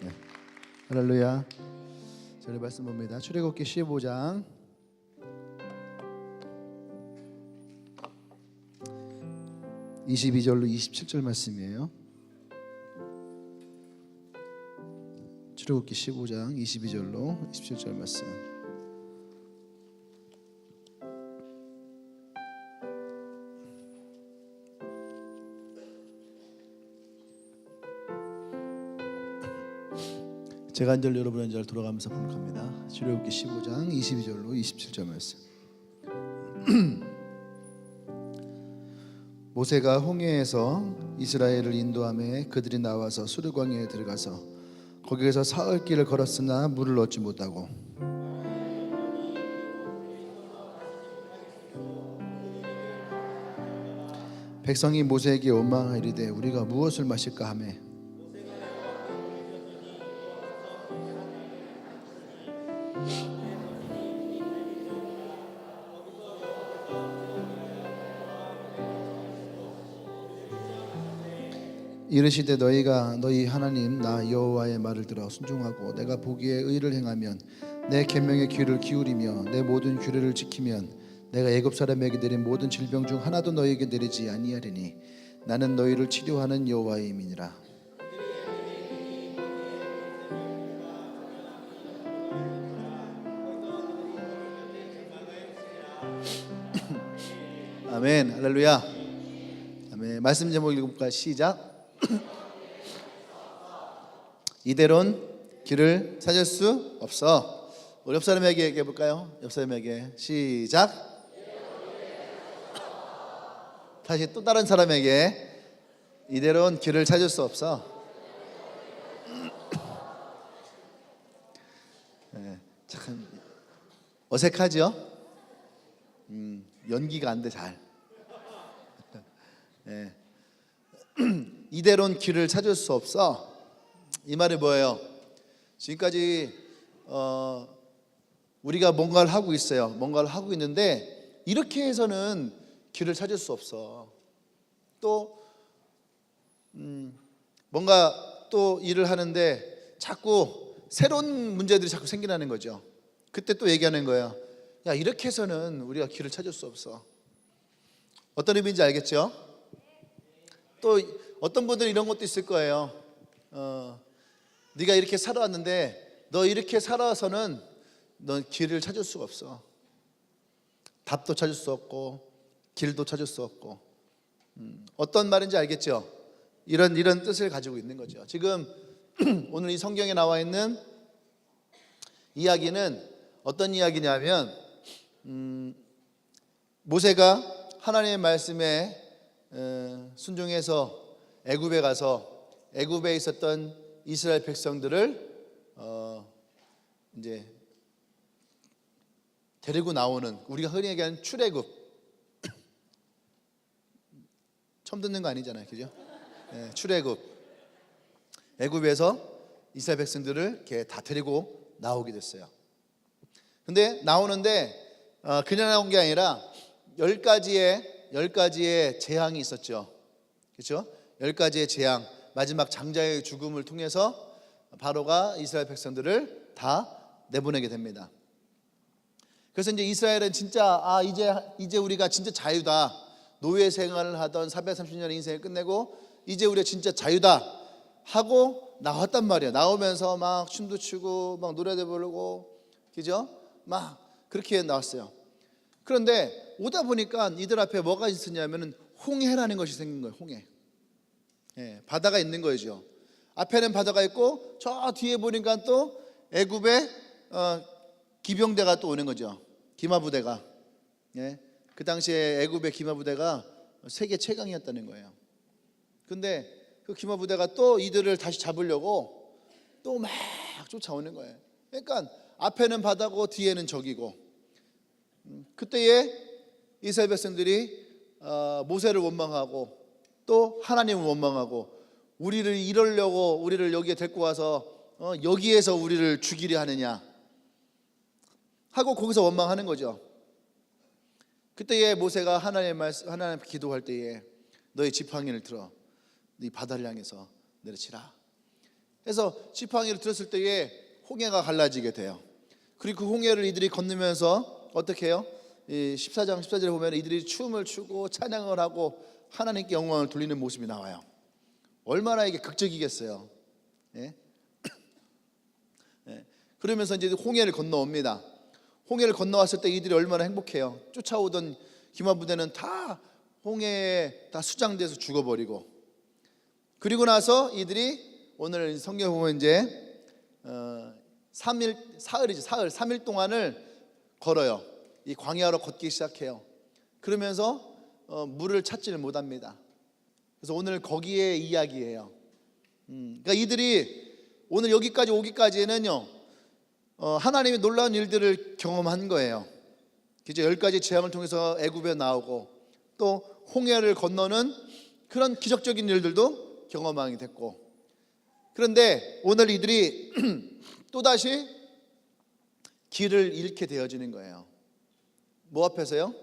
네. 할렐루야. 저희 말씀 봅니다. 출애굽기 15장 22절로 27절 말씀이에요. 출애굽기 15장 22절로 27절 말씀. 제가 한 절 여러분 한 절 돌아가면서 분석합니다. 출애굽기 15장 22절로 27절 말씀. 모세가 홍해에서 이스라엘을 인도하며 그들이 나와서 수르광야에 들어가서 거기에서 사흘 길을 걸었으나 물을 얻지 못하고 백성이 모세에게 원망하이르되 우리가 무엇을 마실까 하매 이르시되 너희가 너희 하나님 나 여호와의 말을 들어 순종하고 내가 보기에 의를 행하면 내 계명에 귀를 기울이며 내 모든 규례를 지키면 내가 애굽 사람에게 내린 모든 질병 중 하나도 너희에게 내리지 아니하리니 나는 너희를 치료하는 여호와임이니라. 아멘. 할렐루야. 아멘. 말씀 제목 읽어볼까요? 시작. 이대로는 길을 찾을 수 없어. 우리 옆 사람에게 얘기해 볼까요? 옆 사람에게 시작. 다시 또 다른 사람에게 이대로는 길을 찾을 수 없어. 네, 참 어색하죠? 연기가 안 돼 잘. 네. 이대로는 길을 찾을 수 없어. 이 말이 뭐예요? 지금까지 우리가 뭔가를 하고 있어요. 뭔가를 하고 있는데 이렇게 해서는 길을 찾을 수 없어. 또 뭔가 또 일을 하는데 자꾸 새로운 문제들이 자꾸 생기는 거죠. 그때 또 얘기하는 거예요. 야, 이렇게 해서는 우리가 길을 찾을 수 없어. 어떤 의미인지 알겠죠? 또 어떤 분들은 이런 것도 있을 거예요. 네가 이렇게 살아왔는데 너 이렇게 살아서는 넌 길을 찾을 수가 없어. 답도 찾을 수 없고 길도 찾을 수 없고. 어떤 말인지 알겠죠? 이런 뜻을 가지고 있는 거죠. 지금 오늘 이 성경에 나와 있는 이야기는 어떤 이야기냐면 모세가 하나님의 말씀에 순종해서 애굽에 가서 애굽에 있었던 이스라엘 백성들을 이제 데리고 나오는, 우리가 흔히 얘기하는 출애굽. 처음 듣는 거 아니잖아요, 그죠? 네, 출애굽. 애굽에서 이스라엘 백성들을 이렇게 다 데리고 나오게 됐어요. 근데 나오는데 그냥 나온 게 아니라 10가지의 재앙이 있었죠. 그렇죠? 10가지의 재앙, 마지막 장자의 죽음을 통해서 바로가 이스라엘 백성들을 다 내보내게 됩니다. 그래서 이제 이스라엘은 진짜 이제 우리가 진짜 자유다. 노예 생활을 하던 430년의 인생을 끝내고 이제 우리가 진짜 자유다 하고 나왔단 말이에요. 나오면서 막 춤도 추고 막 노래도 부르고, 그죠? 막 그렇게 나왔어요. 그런데 오다 보니까 이들 앞에 뭐가 있었냐면은 홍해라는 것이 생긴 거예요. 홍해. 예, 바다가 있는 거죠. 앞에는 바다가 있고 저 뒤에 보니까 또 애굽의 기병대가 또 오는 거죠. 기마부대가. 예, 그 당시에 애굽의 기마부대가 세계 최강이었다는 거예요. 근데 그 기마부대가 또 이들을 다시 잡으려고 또 막 쫓아오는 거예요. 그러니까 앞에는 바다고 뒤에는 적이고. 그때에 이스라엘 백성들이 모세를 원망하고 또 하나님을 원망하고 우리를 이러려고 우리를 여기에 데리고 와서 여기에서 우리를 죽이려 하느냐 하고 거기서 원망하는 거죠. 그때에 모세가 하나님 기도할 때에 너희 지팡이를 들어 네 바다를 향해서 내려치라. 그래서 지팡이를 들었을 때에 홍해가 갈라지게 돼요. 그리고 그 홍해를 이들이 건너면서 어떻게 해요? 이 14장 14절에 보면 이들이 춤을 추고 찬양을 하고 하나님께 영광을 돌리는 모습이 나와요. 얼마나 이게 극적이겠어요. 예? 예. 그러면서 이제 홍해를 건너옵니다. 홍해를 건너왔을 때 이들이 얼마나 행복해요. 쫓아오던 기만 부대는 다 홍해에 다 수장돼서 죽어버리고, 그리고 나서 이들이 오늘 성경 보면 이제 3일 동안을 걸어요. 이 광야로 걷기 시작해요. 그러면서 물을 찾지를 못합니다. 그래서 오늘 거기에 이야기예요. 그러니까 이들이 오늘 여기까지 오기까지는요, 하나님의 놀라운 일들을 경험한 거예요. 그죠? 10가지 재앙을 통해서 애굽에 나오고 또 홍해를 건너는 그런 기적적인 일들도 경험하게 됐고, 그런데 오늘 이들이 또다시 길을 잃게 되어지는 거예요. 뭐 앞에서요?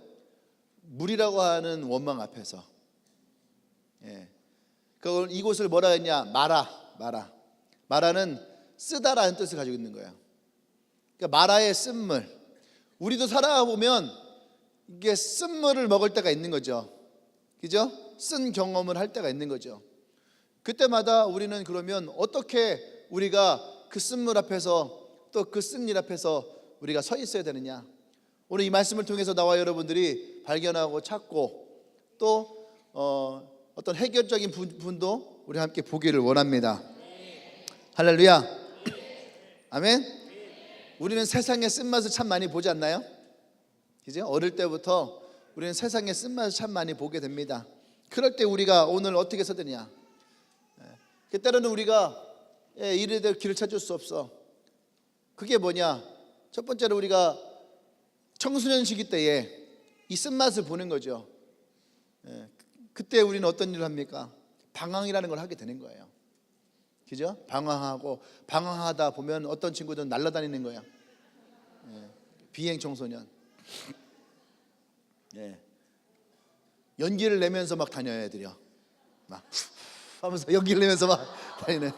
물이라고 하는 원망 앞에서. 예. 그걸 이곳을 뭐라 했냐? 마라는 쓰다라는 뜻을 가지고 있는 거예요. 그러니까 마라의 쓴물. 우리도 살아보면 이게 쓴물을 먹을 때가 있는 거죠. 그죠? 쓴 경험을 할 때가 있는 거죠. 그때마다 우리는 그러면 어떻게 우리가 그 쓴물 앞에서 또 그 쓴 일 앞에서 우리가 서 있어야 되느냐? 오늘 이 말씀을 통해서 나와 여러분들이 발견하고 찾고 또 어떤 해결적인 부분도 우리 함께 보기를 원합니다. 할렐루야. 아멘. 우리는 세상의 쓴맛을 참 많이 보지 않나요? 그죠? 어릴 때부터 우리는 세상의 쓴맛을 참 많이 보게 됩니다. 그럴 때 우리가 오늘 어떻게 해야 되냐? 때로는 우리가 이래 될 길을 찾을 수 없어. 그게 뭐냐? 첫 번째로 우리가 청소년 시기 때에 이 쓴맛을 보는 거죠. 그때 우리는 어떤 일을 합니까? 방황이라는 걸 하게 되는 거예요. 그죠? 방황하다 보면 어떤 친구들은 날아다니는 거야. 비행 청소년. 연기를 내면서 막 다녀야 애들이요. 막 하면서 연기를 내면서 막 다니는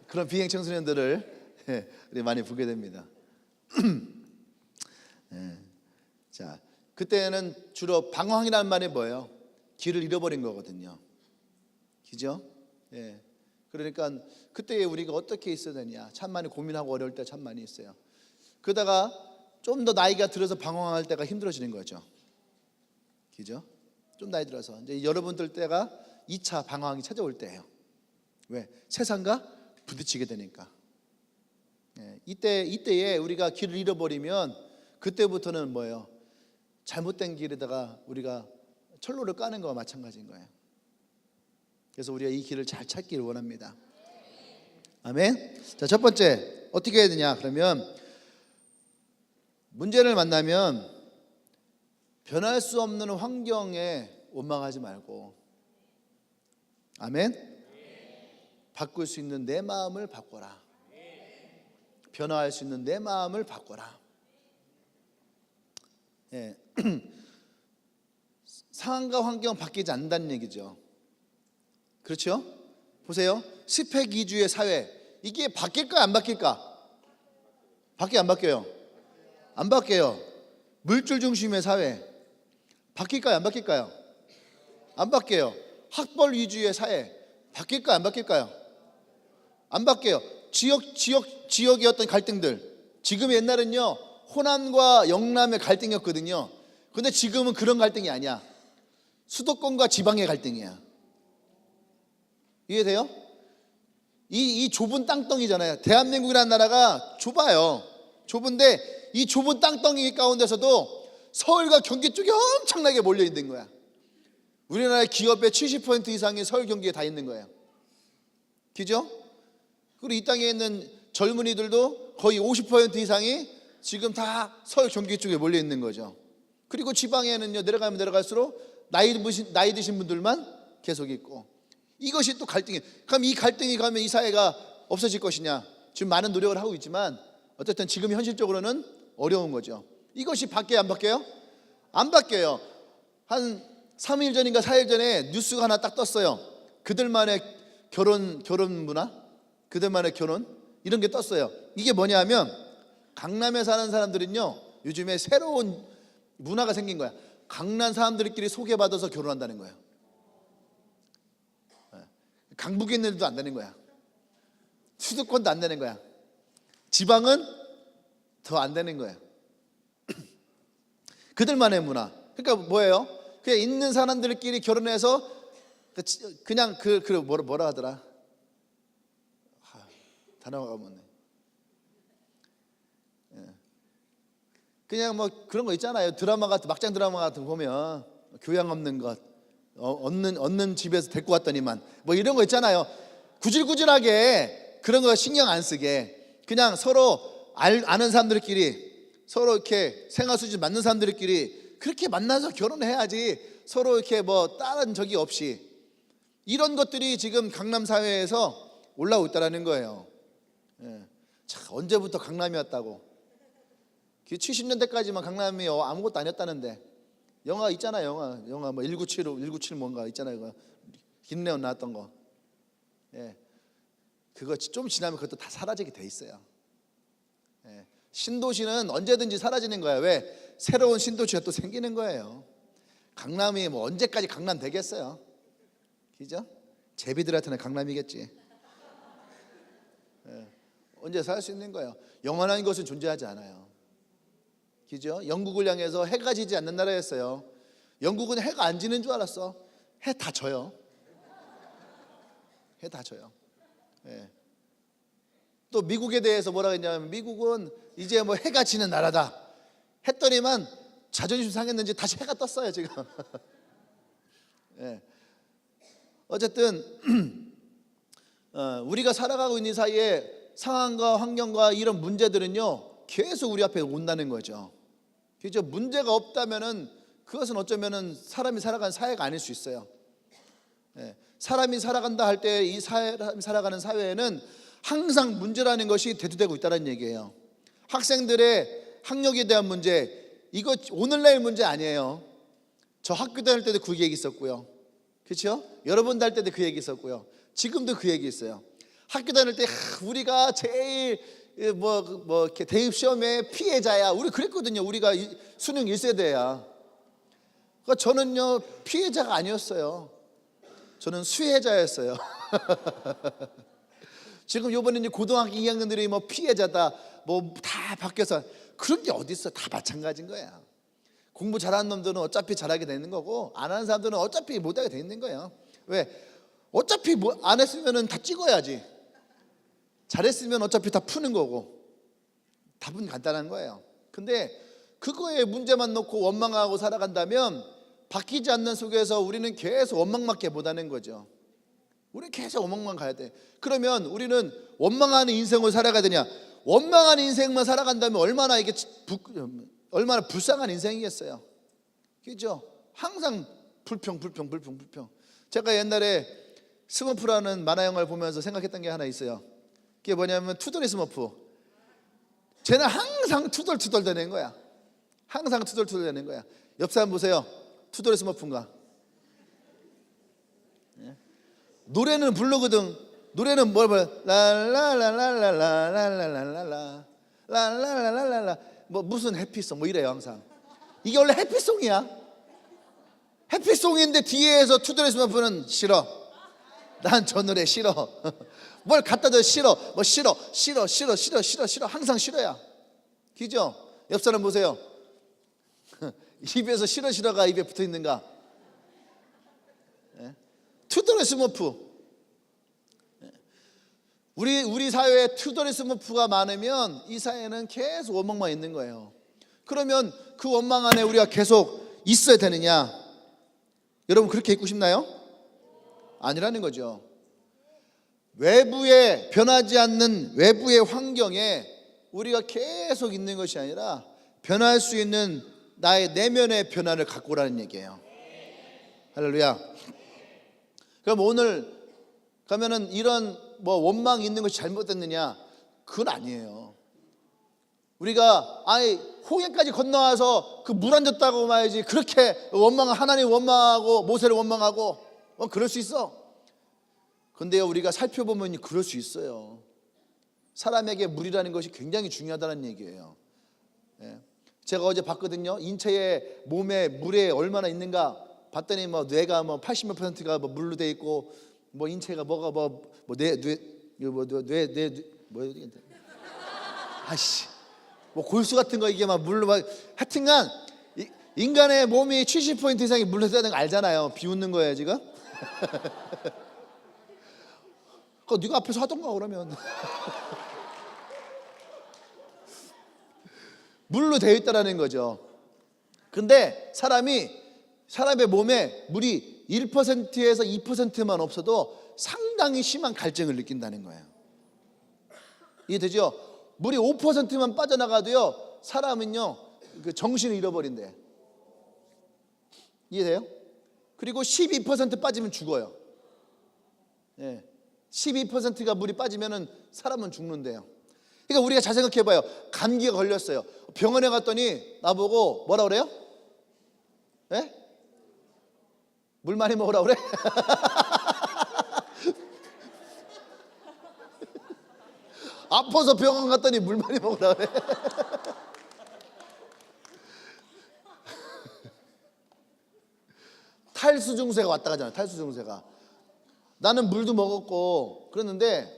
그런 비행 청소년들을 우리 많이 보게 됩니다. 자, 그때는 주로 방황이라는 말이 뭐예요? 길을 잃어버린 거거든요. 그죠? 그러니까 그때 우리가 어떻게 있어야 되냐 참 많이 고민하고 어려울 때 참 많이 있어요. 그러다가 좀 더 나이가 들어서 방황할 때가 힘들어지는 거죠. 그죠? 좀 나이 들어서 이제 여러분들 때가 2차 방황이 찾아올 때예요. 왜? 세상과 부딪히게 되니까. 이때에 우리가 길을 잃어버리면 그때부터는 뭐예요? 잘못된 길에다가 우리가 철로를 까는 거와 마찬가지인 거예요. 그래서 우리가 이 길을 잘 찾기를 원합니다. 아멘. 자, 첫 번째 어떻게 해야 되냐? 그러면 문제를 만나면 변할 수 없는 환경에 원망하지 말고, 아멘. 바꿀 수 있는 내 마음을 바꿔라. 변화할 수 있는 내 마음을 바꿔라. 상황과 환경 바뀌지 않는다는 얘기죠. 그렇죠? 보세요. 스펙 위주의 사회, 이게 바뀔까 안 바뀔까? 바뀌어요 안 바뀌어요? 안 바뀌어요. 물질 중심의 사회, 바뀔까요 안 바뀔까요? 안 바뀌어요. 학벌 위주의 사회, 바뀔까요 안 바뀔까요? 안 바뀌어요. 지역의 어떤 갈등들, 지금 옛날은요 호남과 영남의 갈등이었거든요. 근데 지금은 그런 갈등이 아니야. 수도권과 지방의 갈등이야. 이해돼요? 이 좁은 땅덩이잖아요. 대한민국이라는 나라가 좁아요. 좁은데 이 좁은 땅덩이 가운데서도 서울과 경기 쪽에 엄청나게 몰려 있는 거야. 우리나라의 기업의 70% 이상이 서울 경기에 다 있는 거예요. 그죠? 그리고 이 땅에 있는 젊은이들도 거의 50% 이상이 지금 다 서울 경기 쪽에 몰려 있는 거죠. 그리고 지방에는요 내려가면 내려갈수록 나이 드신 분들만 계속 있고, 이것이 또 갈등이에요. 그럼 이 갈등이 가면 이 사회가 없어질 것이냐? 지금 많은 노력을 하고 있지만 어쨌든 지금 현실적으로는 어려운 거죠. 이것이 바뀌어요 안 바뀌어요? 안 바뀌어요. 한 3일 전인가 4일 전에 뉴스가 하나 딱 떴어요. 그들만의 결혼 문화, 그들만의 결혼 이런 게 떴어요. 이게 뭐냐면 강남에 사는 사람들은요 요즘에 새로운 문화가 생긴 거야. 강남 사람들끼리 소개받아서 결혼한다는 거예요. 강북에 있는 애들도 안 되는 거야. 수도권도 안 되는 거야. 지방은 더 안 되는 거예요. 그들만의 문화. 그러니까 뭐예요? 그냥 있는 사람들끼리 결혼해서 그냥 뭐라 하더라? 단어가 없네. 그냥 뭐 그런 거 있잖아요. 드라마 같은 막장 드라마 같은 거 보면 교양 없는 것 얻는 집에서 데리고 왔더니만 뭐 이런 거 있잖아요. 구질구질하게 그런 거 신경 안 쓰게 그냥 서로 아는 사람들끼리 서로 이렇게 생활 수준 맞는 사람들끼리 그렇게 만나서 결혼해야지 서로 이렇게 뭐 다른 적이 없이 이런 것들이 지금 강남 사회에서 올라오고 있다는 거예요. 참 언제부터 강남이었다고? 70년대까지만 강남이 아무것도 아니었다는데 영화 있잖아요. 영화 뭐 197 뭔가 있잖아요. 김래원 나왔던 거. 그거 좀 지나면 그것도 다 사라지게 돼 있어요. 신도시는 언제든지 사라지는 거예요. 왜? 새로운 신도시가 또 생기는 거예요. 강남이 뭐 언제까지 강남 되겠어요? 그죠? 제비들한테는 강남이겠지. 언제 살 수 있는 거예요. 영원한 것은 존재하지 않아요. 그죠? 영국을 향해서 해가 지지 않는 나라였어요. 영국은 해가 안 지는 줄 알았어. 해 다 져요. 해 다 져요. 또 미국에 대해서 뭐라 했냐면 미국은 이제 뭐 해가 지는 나라다 했더니만 자존심 상했는지 다시 해가 떴어요 지금. 어쨌든 우리가 살아가고 있는 사이에 상황과 환경과 이런 문제들은요 계속 우리 앞에 온다는 거죠. 그죠? 문제가 없다면은 그것은 어쩌면은 사람이 살아가는 사회가 아닐 수 있어요. 사람이 살아간다 할 때 이 사람이 살아가는 사회에는 항상 문제라는 것이 대두되고 있다는 얘기예요. 학생들의 학력에 대한 문제, 이거 오늘날 문제 아니에요. 저 학교 다닐 때도 그 얘기 있었고요. 그렇죠? 여러분 다닐 때도 그 얘기 있었고요. 지금도 그 얘기 있어요. 학교 다닐 때 우리가 제일 뭐 이렇게 대입 시험의 피해자야. 우리 그랬거든요. 우리가 수능 1세대야. 그러니까 저는요 피해자가 아니었어요. 저는 수혜자였어요. 지금 요번에 이제 고등학교 2학년들이 뭐 피해자다, 뭐 다 바뀌어서 그런 게 어디 있어? 다 마찬가지인 거야. 공부 잘하는 놈들은 어차피 잘하게 되는 거고 안 하는 사람들은 어차피 못하게 돼 있는 거예요. 왜? 어차피 뭐 안 했으면은 다 찍어야지. 잘했으면 어차피 다 푸는 거고 답은 간단한 거예요. 근데 그거에 문제만 놓고 원망하고 살아간다면 바뀌지 않는 속에서 우리는 계속 원망밖에 못하는 거죠. 우리는 계속 원망만 가야 돼. 그러면 우리는 원망하는 인생을 살아가야 되냐? 원망하는 인생만 살아간다면 얼마나 얼마나 불쌍한 인생이겠어요. 그죠? 항상 불평. 제가 옛날에 스머프라는 만화 영화를 보면서 생각했던 게 하나 있어요. 그게 뭐냐면 투덜이 스머프. 쟤는 항상 투덜투덜 되는 거야. 항상 투덜투덜 되는 거야. 옆 사람 보세요. 투덜이 스머프인가? 노래는 부르거든. 노래는 뭘 랄랄랄랄랄랄랄랄랄랄랄랄랄랄랄라 뭐 무슨 해피송 뭐 이래요 항상. 이게 원래 해피송이야. 해피송인데 뒤에서 투덜이 스머프는 싫어. 난 저 노래 싫어. 뭘 갖다 줘 싫어. 뭐 싫어 항상 싫어야. 그죠? 옆 사람 보세요. 입에서 싫어가 입에 붙어 있는가? 투덜이 스머프. 우리 사회에 투덜이 스머프가 많으면 이 사회는 계속 원망만 있는 거예요. 그러면 그 원망 안에 우리가 계속 있어야 되느냐? 여러분 그렇게 있고 싶나요? 아니라는 거죠. 외부에 변하지 않는 외부의 환경에 우리가 계속 있는 것이 아니라 변할 수 있는 나의 내면의 변화를 갖고 오라는 얘기예요. 할렐루야. 그럼 오늘 가면은 이런 뭐 원망이 있는 것이 잘못됐느냐? 그건 아니에요. 우리가 홍해까지 건너와서 그 물 안 줬다고 말이지 그렇게 하나님 원망하고 모세를 원망하고 그럴 수 있어. 근데요, 우리가 살펴보면 그럴 수 있어요. 사람에게 물이라는 것이 굉장히 중요하다는 얘기예요. 예. 제가 어제 봤거든요. 인체의 몸에 물에 얼마나 있는가 봤더니 뭐 뇌가 뭐 80몇 %가 뭐 물로 돼 있고, 뭐 인체가 뭐가 아씨 뭐 골수 같은 거 이게 막 물로 막 하여튼간 인간의 몸이 70% 이상이 물로 되는 거 알잖아요. 비웃는 거예요 지금. 네가 앞에서 하던가 그러면. 물로 되어 있다라는 거죠. 근데 사람의 몸에 물이 1%에서 2%만 없어도 상당히 심한 갈증을 느낀다는 거예요. 이해되죠? 물이 5%만 빠져나가도요, 사람은요 그 정신을 잃어버린대. 이해돼요? 그리고 12% 빠지면 죽어요. 예. 12%가 물이 빠지면은 사람은 죽는데요. 그러니까 우리가 잘 생각해봐요. 감기가 걸렸어요. 병원에 갔더니 나보고 뭐라 그래요? 예? 물 많이 먹으라 그래? 아파서 병원 갔더니 물 많이 먹으라 그래? 탈수 증세가 왔다 가잖아요. 탈수 증세가. 나는 물도 먹었고 그랬는데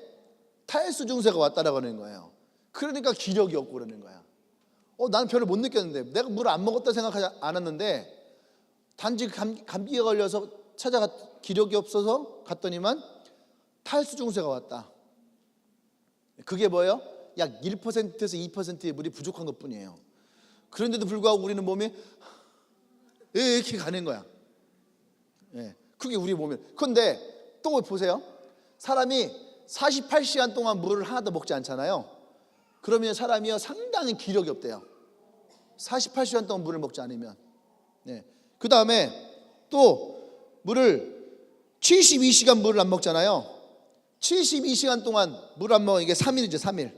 탈수 증세가 왔다라고 하는 거예요. 그러니까 기력이 없고 그러는 거야. 나는 별로 못 느꼈는데, 내가 물을 안 먹었다 생각하지 않았는데 단지 감기가 걸려서 기력이 없어서 갔더니만 탈수 증세가 왔다. 그게 뭐예요? 약 1%에서 2%의 물이 부족한 것뿐이에요. 그런데도 불구하고 우리는 몸이 이렇게 가는 거야. 예, 그게 우리 몸이에요. 그런데 또 보세요. 사람이 48시간 동안 물을 하나도 먹지 않잖아요. 그러면 사람이요 상당히 기력이 없대요. 48시간 동안 물을 먹지 않으면. 네. 그 다음에 또 물을 72시간 물을 안 먹잖아요. 72시간 동안 물을 안 먹으면 이게 3일이죠.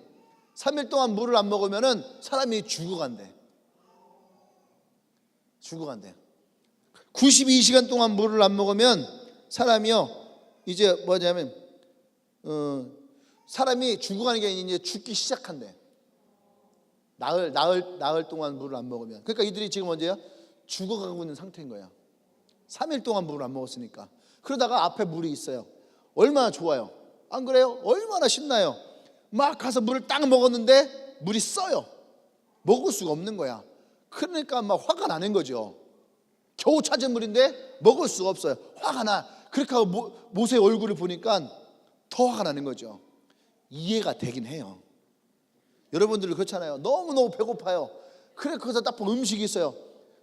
3일 동안 물을 안 먹으면은 사람이 죽어간대. 92시간 동안 물을 안 먹으면 사람이요 이제 뭐냐면 사람이 죽어가는 게 아니라 이제 죽기 시작한대. 나흘 동안 물을 안 먹으면. 그러니까 이들이 지금 언제야? 죽어가고 있는 상태인 거야. 3일 동안 물을 안 먹었으니까. 그러다가 앞에 물이 있어요. 얼마나 좋아요. 안 그래요? 얼마나 신나요. 막 가서 물을 딱 먹었는데 물이 써요. 먹을 수가 없는 거야. 그러니까 막 화가 나는 거죠. 겨우 찾은 물인데 먹을 수가 없어요. 화가 나. 그렇게 하고 모세의 얼굴을 보니까 더 화가 나는 거죠. 이해가 되긴 해요. 여러분들 그렇잖아요. 너무너무 배고파요. 그래 거기서 딱 보면 음식이 있어요.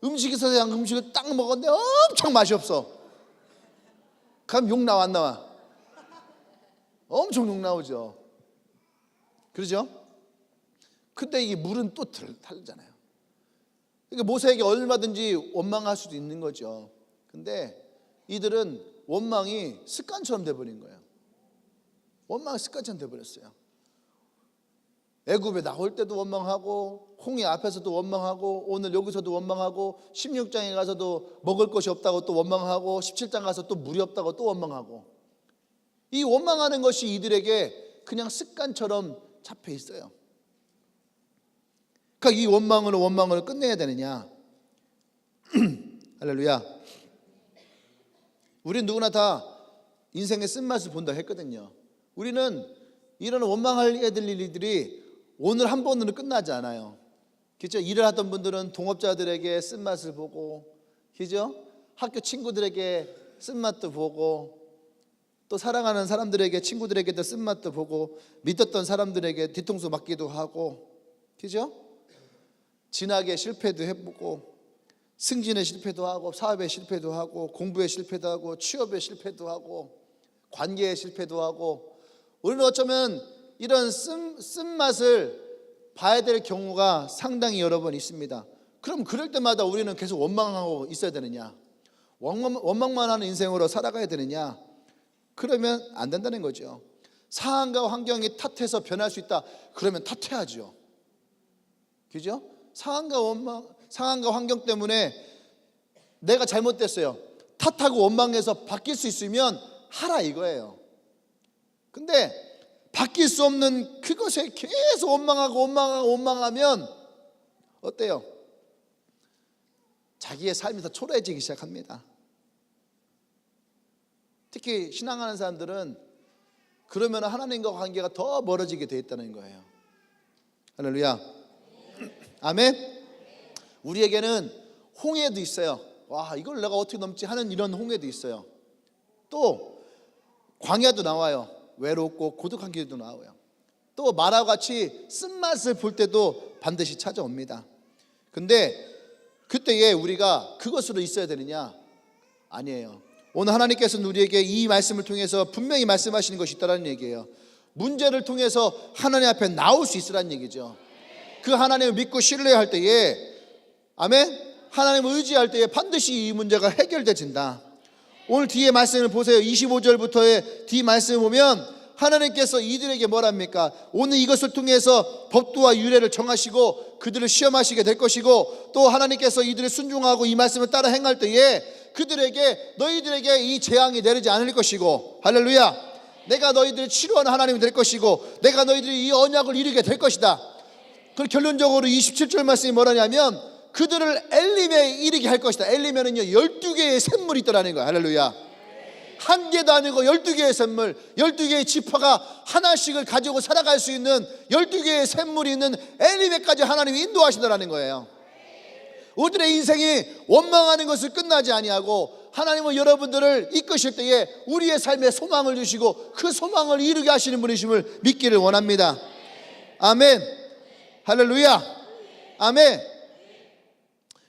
음식이 있어서 그냥 음식을 딱 먹었는데 엄청 맛이 없어. 그럼 욕 나와 안 나와? 엄청 욕 나오죠. 그러죠? 근데 이게 물은 또 다르잖아요. 그러니까 모세에게 얼마든지 원망할 수도 있는 거죠. 근데 이들은 원망이 습관처럼 돼버린 거예요. 원망이 습관처럼 돼버렸어요. 애굽에 나올 때도 원망하고, 홍해 앞에서도 원망하고, 오늘 여기서도 원망하고, 16장에 가서도 먹을 것이 없다고 또 원망하고, 17장 가서 또 물이 없다고 또 원망하고, 이 원망하는 것이 이들에게 그냥 습관처럼 잡혀 있어요. 그러니까 이 원망을 끝내야 되느냐? 할렐루야. 우리 누구나 다 인생의 쓴맛을 본다 했거든요. 우리는 이런 원망할 될 일들이 오늘 한 번으로 끝나지 않아요. 그렇죠? 일을 하던 분들은 동업자들에게 쓴맛을 보고, 그죠? 학교 친구들에게 쓴맛도 보고, 또 사랑하는 사람들에게, 친구들에게도 쓴맛도 보고, 믿었던 사람들에게 뒤통수 맞기도 하고, 그죠? 진학에 실패도 해보고, 승진에 실패도 하고, 사업에 실패도 하고, 공부에 실패도 하고, 취업에 실패도 하고, 관계에 실패도 하고, 우리는 어쩌면 이런 쓴맛을 봐야 될 경우가 상당히 여러 번 있습니다. 그럼 그럴 때마다 우리는 계속 원망하고 있어야 되느냐? 원망만 하는 인생으로 살아가야 되느냐? 그러면 안 된다는 거죠. 상황과 환경이 탓해서 변할 수 있다. 그러면 탓해야죠. 그죠? 상황과 환경 때문에 내가 잘못됐어요. 탓하고 원망해서 바뀔 수 있으면 하라 이거예요. 근데 바뀔 수 없는 그것에 계속 원망하면 어때요? 자기의 삶이 더 초라해지기 시작합니다. 특히 신앙하는 사람들은 그러면 하나님과 관계가 더 멀어지게 돼 있다는 거예요. 할렐루야. 아멘. 우리에게는 홍해도 있어요. 와, 이걸 내가 어떻게 넘지 하는 이런 홍해도 있어요. 또 광야도 나와요. 외롭고 고독한 길도 나와요. 또 말하고 같이 쓴맛을 볼 때도 반드시 찾아옵니다. 근데 그때에 우리가 그것으로 있어야 되느냐? 아니에요. 오늘 하나님께서는 우리에게 이 말씀을 통해서 분명히 말씀하시는 것이 있다는 얘기예요. 문제를 통해서 하나님 앞에 나올 수 있으라는 얘기죠. 그 하나님을 믿고 신뢰할 때에, 아멘, 하나님을 의지할 때에 반드시 이 문제가 해결되진다. 오늘 뒤에 말씀을 보세요. 25절부터의 뒤 말씀을 보면 하나님께서 이들에게 뭐랍니까? 오늘 이것을 통해서 법도와 유례를 정하시고 그들을 시험하시게 될 것이고, 또 하나님께서 이들을 순종하고 이 말씀을 따라 행할 때에 그들에게, 너희들에게 이 재앙이 내리지 않을 것이고, 할렐루야, 내가 너희들을 치료하는 하나님이 될 것이고, 내가 너희들이 이 언약을 이루게 될 것이다. 그 결론적으로 27절 말씀이 뭐라냐면 그들을 엘림에 이르게 할 것이다. 엘림에는요 12개의 샘물이 있더라는 거야. 할렐루야. 한 개도 아니고 12개의 샘물, 12개의 지파가 하나씩을 가지고 살아갈 수 있는 12개의 샘물이 있는 엘림에까지 하나님이 인도하신다는 거예요. 우리들의 인생이 원망하는 것을 끝나지 아니하고 하나님은 여러분들을 이끄실 때에 우리의 삶에 소망을 주시고 그 소망을 이루게 하시는 분이심을 믿기를 원합니다. 아멘. 할렐루야. 아멘.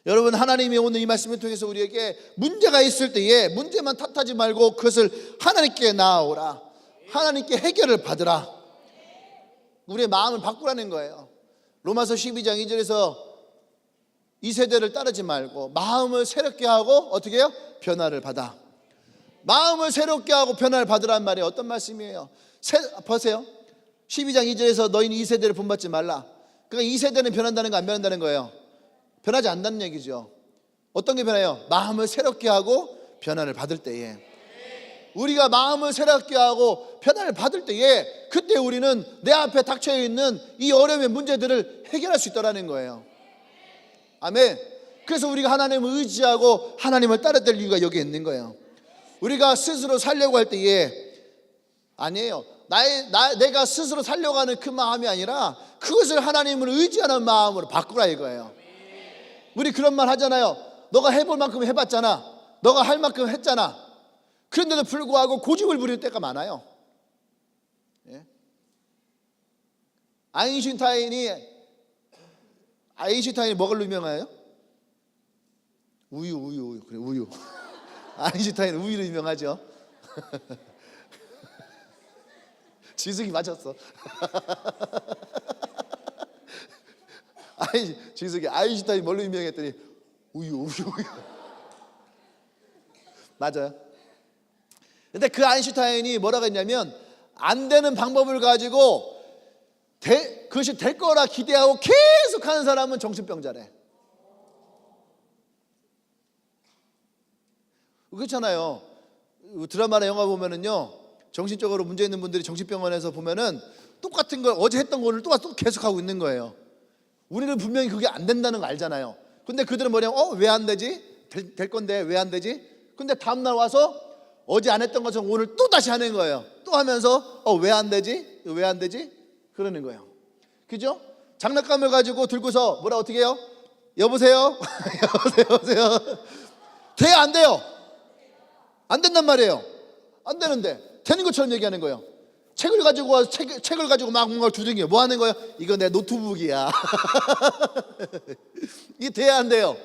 여러분, 하나님이 오늘 이 말씀을 통해서 우리에게 문제가 있을 때에 문제만 탓하지 말고 그것을 하나님께 나아오라, 하나님께 해결을 받으라, 우리의 마음을 바꾸라는 거예요. 로마서 12장 2절에서 이 세대를 따르지 말고 마음을 새롭게 하고 어떻게 해요? 변화를 받아. 마음을 새롭게 하고 변화를 받으라는 말이 어떤 말씀이에요? 보세요. 12장 2절에서 너희는 이 세대를 본받지 말라. 그러니까 이 세대는 변한다는 거 안 변한다는 거예요? 변하지 않는다는 얘기죠. 어떤 게 변해요? 마음을 새롭게 하고 변화를 받을 때에, 우리가 마음을 새롭게 하고 변화를 받을 때에 그때 우리는 내 앞에 닥쳐 있는 이 어려움의 문제들을 해결할 수 있다는 거예요. 아멘. 그래서 우리가 하나님을 의지하고 하나님을 따라야 될 이유가 여기에 있는 거예요. 우리가 스스로 살려고 할 때에 아니에요. 내가 스스로 살려고 하는 그 마음이 아니라 그것을 하나님을 의지하는 마음으로 바꾸라 이거예요. 우리 그런 말 하잖아요. 너가 해볼 만큼 해봤잖아. 너가 할 만큼 했잖아. 그런데도 불구하고 고집을 부릴 때가 많아요. 예? 아인슈타인이 뭐가 유명해요? 우유. 그래, 우유. 아인슈타인 우유로 유명하죠. 지숙이 맞았어. 지숙이 아인슈타인 뭘로 유명했더니 우유. 맞아요. 근데 그 아인슈타인이 뭐라고 했냐면 안 되는 방법을 가지고 그것이 될 거라 기대하고 계속 하는 사람은 정신병자래. 그렇잖아요. 드라마나 영화 보면은요, 정신적으로 문제 있는 분들이 정신병원에서 보면은 똑같은 걸 어제 했던 거를 또 계속하고 있는 거예요. 우리는 분명히 그게 안 된다는 거 알잖아요. 근데 그들은 뭐냐면 왜 안 되지? 될 건데 왜 안 되지? 근데 다음날 와서 어제 안 했던 것처럼 오늘 또 다시 하는 거예요. 또 하면서 왜 안 되지? 왜 안 되지? 그러는 거예요. 그죠? 장난감을 가지고 들고서 뭐라 어떻게 해요? 여보세요? 여보세요? 돼요? 안 돼요? 안 된단 말이에요. 안 되는데 되는 것처럼 얘기하는 거예요. 책을 가지고 와서 책을 가지고 막 뭔가 두들겨. 뭐 하는 거예요? 이거 내 노트북이야. 이게 돼야 안 돼요?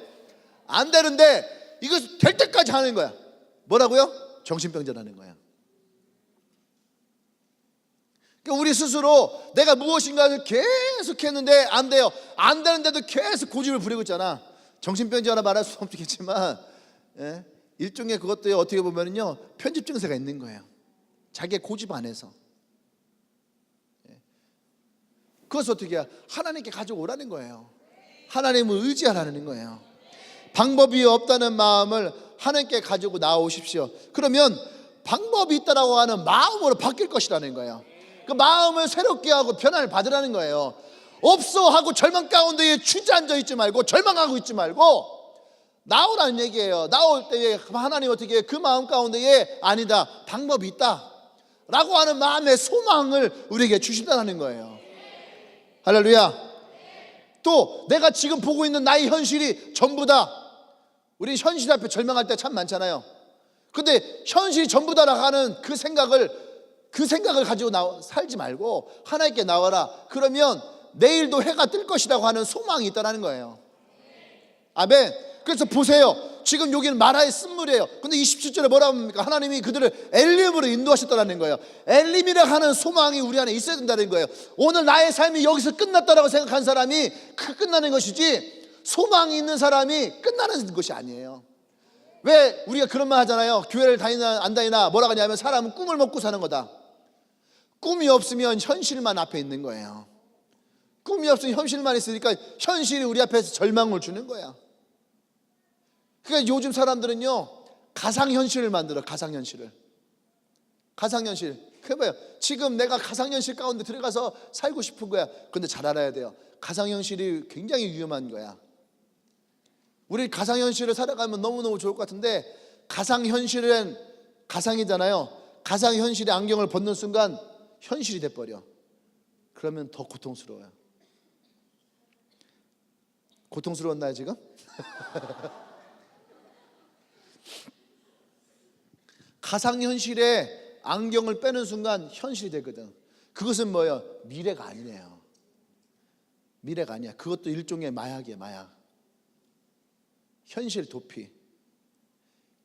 안 되는데 이거 될 때까지 하는 거야. 뭐라고요? 정신병자라는 거야. 그러니까 우리 스스로 내가 무엇인가를 계속 했는데 안 돼요. 안 되는데도 계속 고집을 부리고 있잖아. 정신병자라 말할 수 없겠지만, 예? 일종의 그것도 어떻게 보면은요, 편집 증세가 있는 거예요. 자기의 고집 안에서. 그것을 어떻게 해야? 하나님께 가져오라는 거예요. 하나님을 의지하라는 거예요. 방법이 없다는 마음을 하나님께 가지고 나오십시오. 그러면 방법이 있다라고 하는 마음으로 바뀔 것이라는 거예요. 그 마음을 새롭게 하고 변화를 받으라는 거예요. 없어 하고 절망 가운데에 주저앉아 있지 말고, 절망하고 있지 말고 나오라는 얘기예요. 나올 때에 하나님 어떻게 그 마음 가운데에 아니다, 방법이 있다 라고 하는 마음의 소망을 우리에게 주신다는 거예요. 할렐루야. 또 내가 지금 보고 있는 나의 현실이 전부다. 우리 현실 앞에 절망할 때 참 많잖아요. 근데 현실이 전부다라고 하는 그 생각을 가지고 살지 말고 하나님께 나와라. 그러면 내일도 해가 뜰 것이라고 하는 소망이 있다는 거예요. 아멘. 그래서 보세요. 지금 여기는 마라의 쓴물이에요. 근데 27절에 뭐라고 합니까? 하나님이 그들을 엘림으로 인도하셨다는 거예요. 엘림이라 하는 소망이 우리 안에 있어야 된다는 거예요. 오늘 나의 삶이 여기서 끝났다라고 생각한 사람이 끝나는 것이지, 소망이 있는 사람이 끝나는 것이 아니에요. 왜 우리가 그런 말 하잖아요. 교회를 다니나 안 다니나 뭐라고 하냐면 사람은 꿈을 먹고 사는 거다. 꿈이 없으면 현실만 앞에 있는 거예요. 꿈이 없으면 현실만 있으니까 현실이 우리 앞에서 절망을 주는 거야. 그러니까 요즘 사람들은요, 가상현실을 만들어. 가상현실. 그래봐요. 지금 내가 가상현실 가운데 들어가서 살고 싶은 거야. 근데 잘 알아야 돼요. 가상현실이 굉장히 위험한 거야. 우리 가상현실을 살아가면 너무너무 좋을 것 같은데, 가상현실은 가상이잖아요. 가상현실의 안경을 벗는 순간 현실이 돼버려. 그러면 더 고통스러워요. 고통스러웠나요 지금? 가상현실에 안경을 빼는 순간 현실이 되거든. 그것은 뭐예요? 미래가 아니네요. 미래가 아니야. 그것도 일종의 마약이에요. 마약. 현실 도피.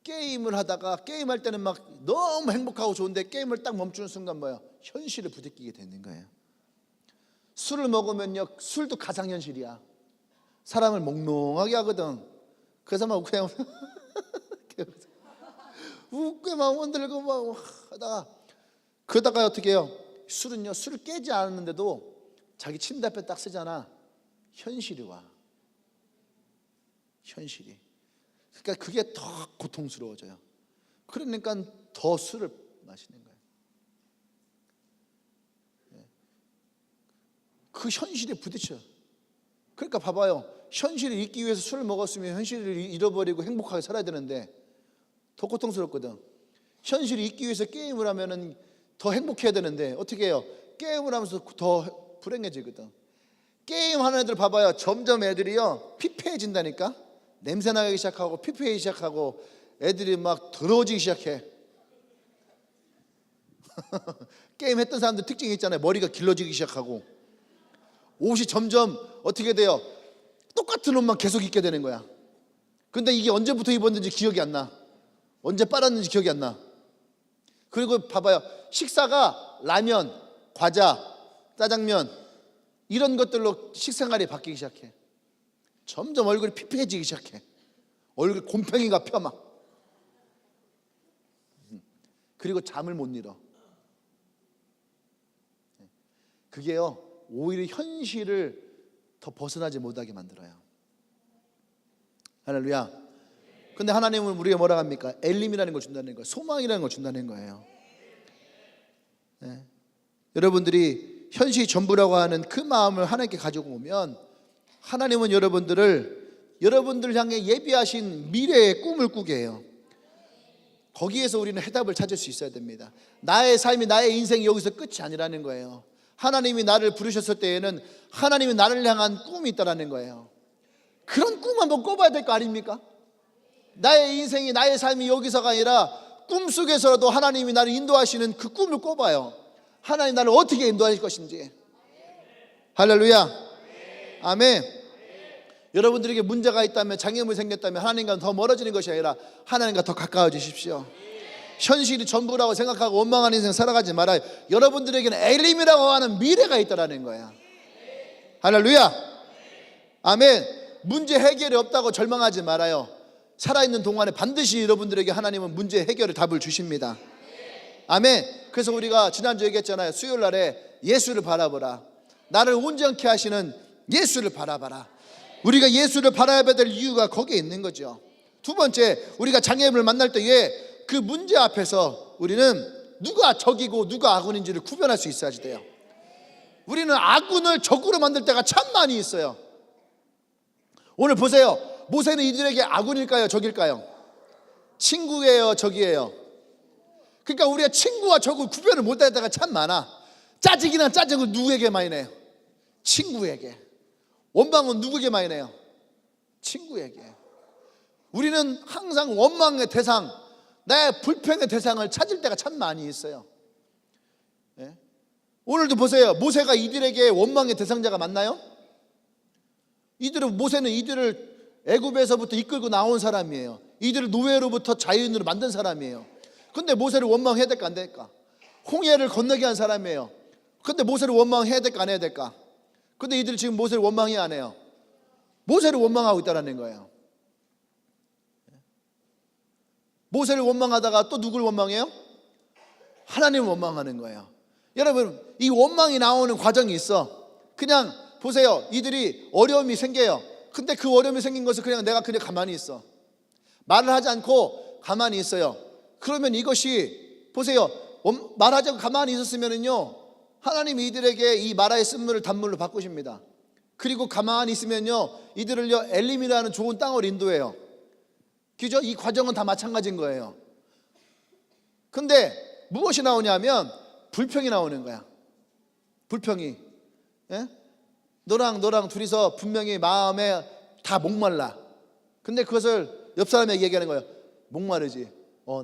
게임을 하다가, 게임할 때는 막 너무 행복하고 좋은데 게임을 딱 멈추는 순간 뭐예요? 현실을 부딪히게 되는 거예요. 술을 먹으면요, 술도 가상현실이야. 사람을 몽롱하게 하거든. 그래서 막 그냥 웃게 막 흔들고 막 하다가, 그러다가 어떻게 해요? 술은요, 술을 깨지 않았는데도 자기 침대 앞에 딱 쓰잖아. 현실이 와. 현실이. 그러니까 그게 더 고통스러워져요. 그러니까 더 술을 마시는 거예요. 그 현실에 부딪혀. 그러니까 봐봐요. 현실을 잊기 위해서 술을 먹었으면 현실을 잃어버리고 행복하게 살아야 되는데 더 고통스럽거든. 현실을 잊기 위해서 게임을 하면은 더 행복해야 되는데 어떻게 해요? 게임을 하면서 더 불행해지거든. 게임하는 애들 봐봐요. 점점 애들이요, 피폐해진다니까. 냄새나기 시작하고 피폐해지기 시작하고 애들이 막 더러워지기 시작해. 게임 했던 사람들 특징이 있잖아요. 머리가 길러지기 시작하고 옷이 점점 어떻게 돼요? 똑같은 옷만 계속 입게 되는 거야. 근데 이게 언제부터 입었는지 기억이 안 나. 언제 빨았는지 기억이 안 나. 그리고 봐봐요. 식사가 라면, 과자, 짜장면 이런 것들로 식생활이 바뀌기 시작해. 점점 얼굴이 피폐해지기 시작해. 얼굴 곰팡이가 펴 막. 그리고 잠을 못 이뤄. 그게요, 오히려 현실을 더 벗어나지 못하게 만들어요. 할렐루야. 근데 하나님은 우리가 뭐라고 합니까? 엘림이라는 걸 준다는 거예요. 소망이라는 걸 준다는 거예요. 네. 여러분들이 현실이 전부라고 하는 그 마음을 하나님께 가지고 오면 하나님은 여러분들 향해 예비하신 미래의 꿈을 꾸게 해요. 거기에서 우리는 해답을 찾을 수 있어야 됩니다. 나의 삶이, 나의 인생이 여기서 끝이 아니라는 거예요. 하나님이 나를 부르셨을 때에는 하나님이 나를 향한 꿈이 있다는 거예요. 그런 꿈 한번 꿔봐야 될 거 아닙니까? 나의 인생이, 나의 삶이 여기서가 아니라 꿈속에서라도 하나님이 나를 인도하시는 그 꿈을 꿔봐요. 하나님 나를 어떻게 인도하실 것인지. 할렐루야. 아멘. 여러분들에게 문제가 있다면, 장애물이 생겼다면 하나님과 더 멀어지는 것이 아니라 하나님과 더 가까워지십시오. 현실이 전부라고 생각하고 원망하는 인생 살아가지 말아요. 여러분들에게는 엘림이라고 하는 미래가 있다라는 거야. 할렐루야. 아멘. 문제 해결이 없다고 절망하지 말아요. 살아있는 동안에 반드시 여러분들에게 하나님은 문제 해결의 답을 주십니다. 아멘. 그래서 우리가 지난주에 얘기했잖아요. 수요일 날에 예수를 바라보라. 나를 온전케 하시는 예수를 바라봐라. 우리가 예수를 바라봐야 될 이유가 거기에 있는 거죠. 두 번째, 우리가 장애물을 만날 때에 그 문제 앞에서 우리는 누가 적이고 누가 아군인지를 구별할 수 있어야지 돼요. 우리는 아군을 적으로 만들 때가 참 많이 있어요. 오늘 보세요. 모세는 이들에게 아군일까요? 적일까요? 친구예요? 적이에요? 그러니까 우리가 친구와 적을 구별을 못할 때가 참 많아. 짜증이나 짜증을 누구에게 많이 내요? 친구에게. 원망은 누구에게 많이 내요? 친구에게. 우리는 항상 원망의 대상, 내 불평의 대상을 찾을 때가 참 많이 있어요. 예? 오늘도 보세요. 모세가 이들에게 원망의 대상자가 맞나요? 모세는 이들을 애굽에서부터 이끌고 나온 사람이에요. 이들을 노예로부터 자유인으로 만든 사람이에요. 근데 모세를 원망해야 될까 안 될까? 홍해를 건너게 한 사람이에요. 근데 모세를 원망해야 될까 안 해야 될까? 근데 이들이 지금 모세를 원망해야 안 해요? 모세를 원망하고 있다는 거예요. 모세를 원망하다가 또 누굴 원망해요? 하나님을 원망하는 거예요. 여러분, 이 원망이 나오는 과정이 있어. 그냥 보세요. 이들이 어려움이 생겨요. 근데 그 어려움이 생긴 것을 그냥 내가 가만히 있어. 말을 하지 않고 가만히 있어요. 그러면 이것이 보세요. 말하지 않고 가만히 있었으면은요, 하나님이 이들에게 이 마라의 쓴물을 단물로 바꾸십니다. 그리고 가만히 있으면요, 이들을요 엘림이라는 좋은 땅을 인도해요. 그죠? 이 과정은 다 마찬가지인 거예요. 근데 무엇이 나오냐면 불평이 나오는 거야. 불평이. 예? 너랑 둘이서 분명히 마음에 다 목말라. 근데 그것을 옆 사람에게 얘기하는 거예요. 목마르지?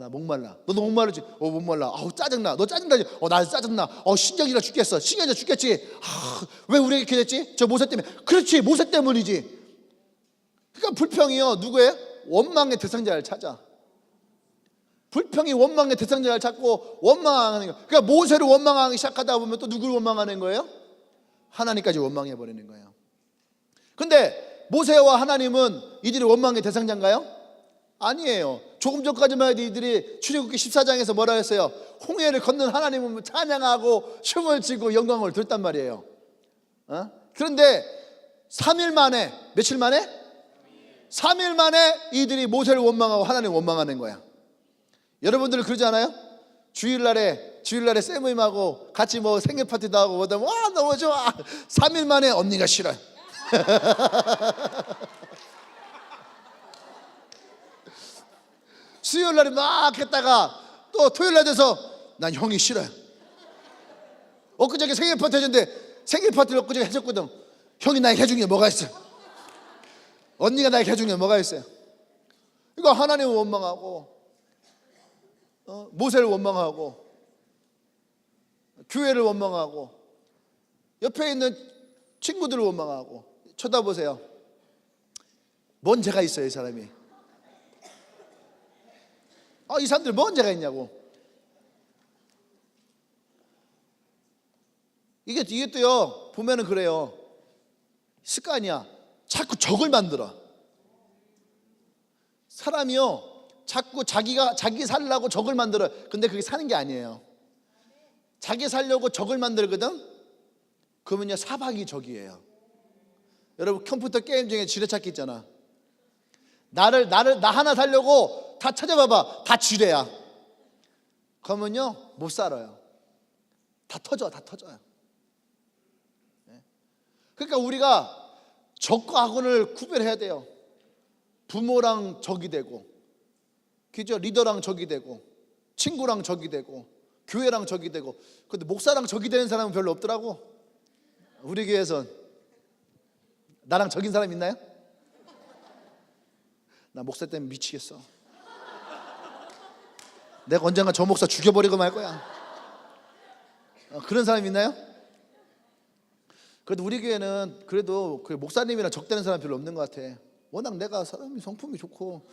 나 목말라. 너도 목마르지? 목말라. 아우 짜증나. 너 짜증나지? 나 짜증나. 신경이라 죽겠어. 신경이라 죽겠지. 왜 우리에게 이렇게 됐지? 저 모세 때문에. 그렇지, 모세 때문이지. 그러니까 불평이요, 누구예요? 원망의 대상자를 찾아. 불평이 원망의 대상자를 찾고 원망하는 거예요. 그러니까 모세를 원망하기 시작하다 보면 또 누굴 원망하는 거예요? 하나님까지 원망해 버리는 거예요. 근데 모세와 하나님은 이들이 원망의 대상자인가요? 아니에요. 조금 전까지만 해도 이들이 출애굽기 14장에서 뭐라 했어요? 홍해를 건넌 하나님은 찬양하고 춤을 추고 영광을 들었단 말이에요. 그런데 3일 만에, 며칠 만에? 3일 만에 이들이 모세를 원망하고 하나님을 원망하는 거야. 여러분들 그러지 않아요? 주일날에 쌤모임하고 같이 뭐 생일 파티도 하고 뭐다, 와 너무 좋아. 3일 만에 언니가 싫어요. 수요일날에 막 했다가 또 토요일날 돼서 난 형이 싫어요. 엊그저께 생일 파티 해줬는데 생일 파티를 엊그저께 해줬거든. 형이 나에게 해준 게 뭐가 있어요? 언니가 나에게 해준 게 뭐가 있어요? 이거 하나님을 원망하고 모세를 원망하고 교회를 원망하고 옆에 있는 친구들을 원망하고. 쳐다보세요. 뭔 죄가 있어요, 이 사람이? 이 사람들 뭔 죄가 있냐고. 이게 또요, 보면은 그래요. 습관이야. 자꾸 적을 만들어. 사람이요, 자꾸 자기 살려고 적을 만들어. 근데 그게 사는 게 아니에요. 자기 살려고 적을 만들거든? 그러면요, 사박이 적이에요. 여러분, 컴퓨터 게임 중에 지뢰찾기 있잖아. 나 하나 살려고 다 찾아봐봐. 다 지뢰야. 그러면요, 못 살아요. 다 터져요. 그러니까 우리가 적과 아군을 구별해야 돼요. 부모랑 적이 되고, 그죠? 리더랑 적이 되고, 친구랑 적이 되고, 교회랑 적이 되고. 근데 목사랑 적이 되는 사람은 별로 없더라고. 우리 교회에선. 나랑 적인 사람 있나요? 나 목사 때문에 미치겠어. 내가 언젠가 저 목사 죽여버리고 말 거야. 그런 사람 있나요? 그래도 우리 교회는 그래도 그 목사님이랑 적대는 사람 별로 없는 것 같아. 워낙 내가 사람이 성품이 좋고.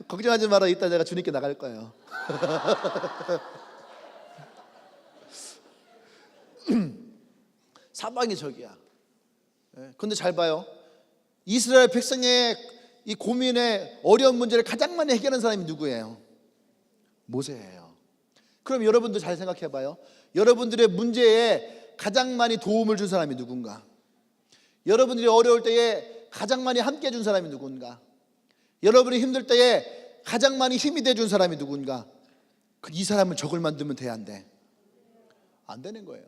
걱정하지 마라. 이따 내가 주님께 나갈 거예요. 사방이 적이야. 근데 잘 봐요. 이스라엘 백성의 이 고민의 어려운 문제를 가장 많이 해결한 사람이 누구예요? 모세예요. 그럼 여러분도 잘 생각해 봐요. 여러분들의 문제에 가장 많이 도움을 준 사람이 누군가? 여러분들이 어려울 때에 가장 많이 함께 해준 사람이 누군가? 여러분이 힘들 때에 가장 많이 힘이 돼준 사람이 누군가? 이 사람을 적을 만들면 돼, 안 돼? 안 되는 거예요.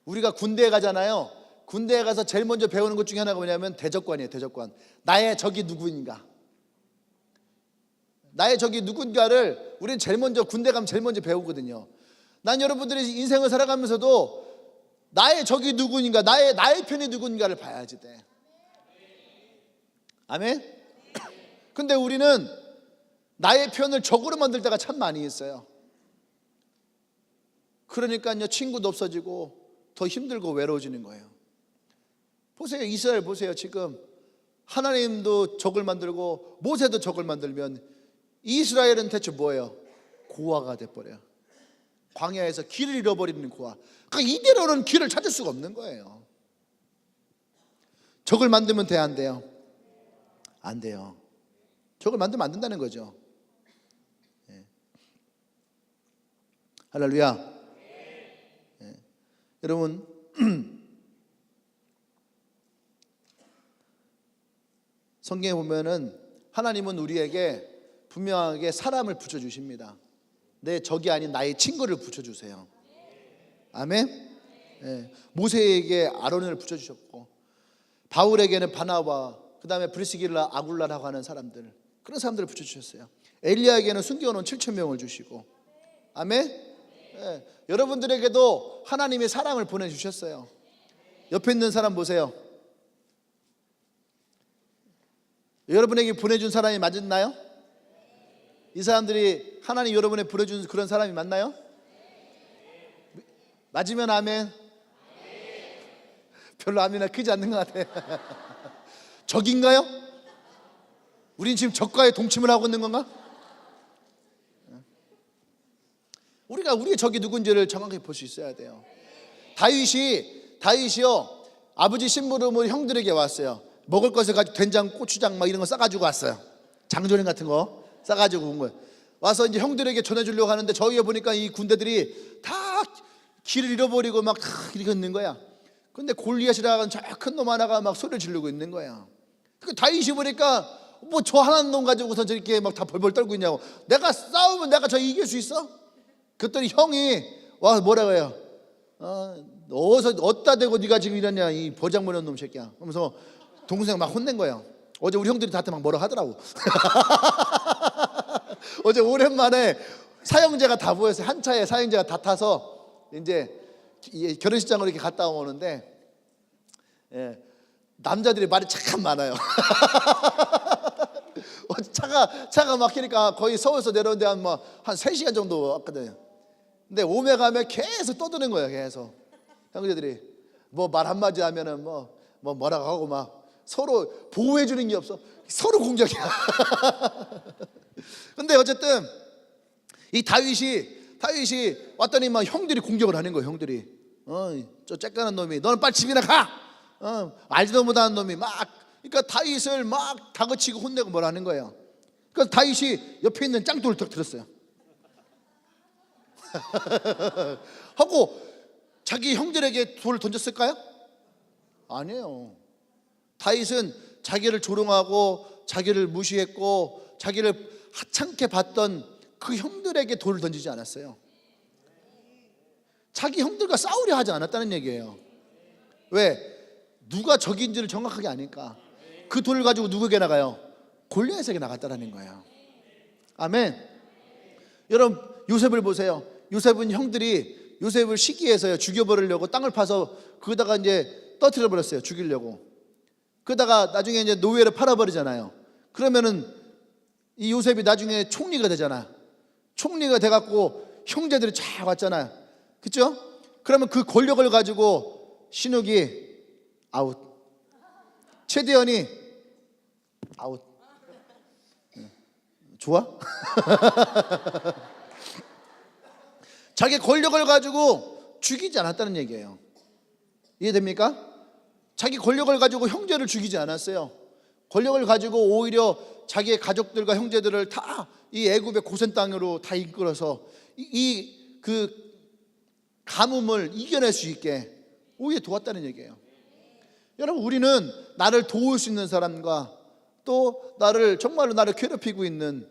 우리가 군대에 가잖아요. 군대에 가서 제일 먼저 배우는 것 중에 하나가 뭐냐면 대적관이에요. 대적관. 나의 적이 누구인가? 나의 적이 누군가를 우리는 제일 먼저 군대 가면 제일 먼저 배우거든요. 난 여러분들이 인생을 살아가면서도 나의 적이 누구인가, 나의 편이 누군가를 봐야지 돼. 아멘? 근데 우리는 나의 편을 적으로 만들 때가 참 많이 있어요. 그러니까요, 친구도 없어지고 더 힘들고 외로워지는 거예요. 보세요, 이스라엘 보세요. 지금 하나님도 적을 만들고 모세도 적을 만들면 이스라엘은 대체 뭐예요? 고아가 돼버려요. 광야에서 길을 잃어버리는 고아. 그러니까 이대로는 길을 찾을 수가 없는 거예요. 적을 만들면 돼, 안 돼요? 안 돼요. 적을 만들면 안 된다는 거죠. 예. 할렐루야. 예. 여러분 성경에 보면은 하나님은 우리에게 분명하게 사람을 붙여주십니다. 내 적이 아닌 나의 친구를 붙여주세요. 아멘. 예. 모세에게 아론을 붙여주셨고, 바울에게는 바나바, 그 다음에 브리스길라, 아굴라라고 하는 사람들, 그런 사람들을 붙여주셨어요. 엘리야에게는 숨겨놓은 7,000명을 주시고. 아멘. 예. 여러분들에게도 하나님이 사람을 보내주셨어요. 옆에 있는 사람 보세요. 여러분에게 보내준 사람이 맞나요? 이 사람들이 하나님 여러분에 보내준 그런 사람이 맞나요? 맞으면 아멘. 별로 아멘이 크지 않는 것 같아. 적인가요? 우린 지금 적과의 동침을 하고 있는 건가? 우리가 우리의 적이 누군지를 정확히 볼 수 있어야 돼요. 다윗이요, 아버지 심부름을 형들에게 왔어요. 먹을 것을 가지고 된장, 고추장 막 이런 거 싸가지고 왔어요. 장조림 같은 거 싸가지고 온 거예요. 와서 이제 형들에게 전해주려고 하는데 저기에 보니까 이 군대들이 다 길을 잃어버리고 막 다 이렇게 있는 거야. 근데 골리앗이라는 저 큰 놈 하나가 막 소리를 지르고 있는 거야. 그 다윗이 보니까 뭐 저 하나는 놈 가지고서 저렇게 막 다 벌벌 떨고 있냐고. 내가 싸우면 내가 저 이길 수 있어? 그랬더니 형이 와서 뭐라고 해요? 어디서 어디다 대고 네가 지금 이러냐, 이 버장모는 놈 새끼야. 그러면서 동생 막 혼낸 거예요. 어제 우리 형들이 나한테 막 뭐라 하더라고. 어제 오랜만에 사형제가 다 모였어요. 한 차에 사형제가 다 타서 이제 결혼식장으로 이렇게 갔다 오는데, 예, 남자들이 말이 참 많아요. 차가 막히니까 거의 서울에서 내려오는데 한 3시간 정도 왔거든요. 근데 오메 가면 계속 떠드는 거예요. 계속 형제들이 뭐 말 한마디 하면은 뭐라고 하고 막 서로 보호해 주는 게 없어. 서로 공격이야. 근데 어쨌든 이 다윗이 왔더니 막 형들이 공격을 하는 거예요. 형들이 저 쬐까는 놈이 너는 빨리 집이나 가. 알지도 못하는 놈이 막, 그러니까 다윗을 막 다그치고 혼내고 뭐라 하는 거예요. 그래서 다윗이 옆에 있는 짱돌을 딱 들었어요. 하고 자기 형들에게 돌을 던졌을까요? 아니에요. 다윗은 자기를 조롱하고 자기를 무시했고 자기를 하찮게 봤던 그 형들에게 돌을 던지지 않았어요. 자기 형들과 싸우려 하지 않았다는 얘기예요. 왜? 누가 적인지를 정확하게 아니까. 그 돌을 가지고 누구에게 나가요? 골리앗에게 나갔다라는 거예요. 아멘. 여러분 요셉을 보세요. 요셉은 형들이 요셉을 시기해서요 죽여버리려고 땅을 파서 거기다가 이제 떠뜨려 버렸어요. 죽이려고. 그러다가 나중에 이제 노예를 팔아버리잖아요. 그러면은 이 요셉이 나중에 총리가 되잖아. 총리가 돼갖고 형제들이 쫙 왔잖아요. 그렇죠? 그러면 그 권력을 가지고 신욱이 아웃, 최대현이 아웃. 좋아? 자기 권력을 가지고 죽이지 않았다는 얘기예요. 이해됩니까? 자기 권력을 가지고 형제를 죽이지 않았어요. 권력을 가지고 오히려 자기의 가족들과 형제들을 다 이 애굽의 고센 땅으로 다 이끌어서 그 가뭄을 이겨낼 수 있게 오히려 도왔다는 얘기예요. 여러분, 우리는 나를 도울 수 있는 사람과 또 정말로 나를 괴롭히고 있는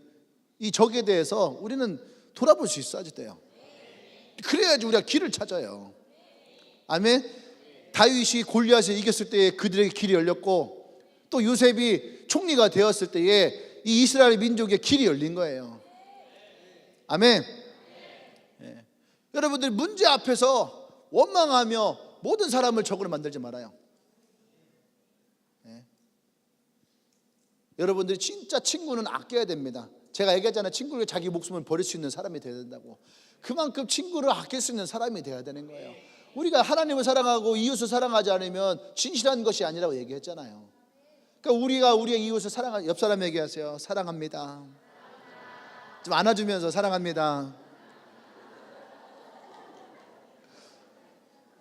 이 적에 대해서 우리는 돌아볼 수 있어야 돼요. 그래야지 우리가 길을 찾아요. 아멘. 다윗이 골리앗을 이겼을 때에 그들에게 길이 열렸고, 또 요셉이 총리가 되었을 때에 이 이스라엘 민족의 길이 열린 거예요. 아멘. 예. 여러분들, 문제 앞에서 원망하며 모든 사람을 적으로 만들지 말아요. 예. 여러분들이 진짜 친구는 아껴야 됩니다. 제가 얘기했잖아요. 친구를 자기 목숨을 버릴 수 있는 사람이 되어야 된다고. 그만큼 친구를 아낄 수 있는 사람이 되어야 되는 거예요. 우리가 하나님을 사랑하고 이웃을 사랑하지 않으면 진실한 것이 아니라고 얘기했잖아요. 그러니까 우리가 우리의 이웃을 사랑하는, 옆 사람 얘기하세요. 사랑합니다. 좀 안아주면서 사랑합니다.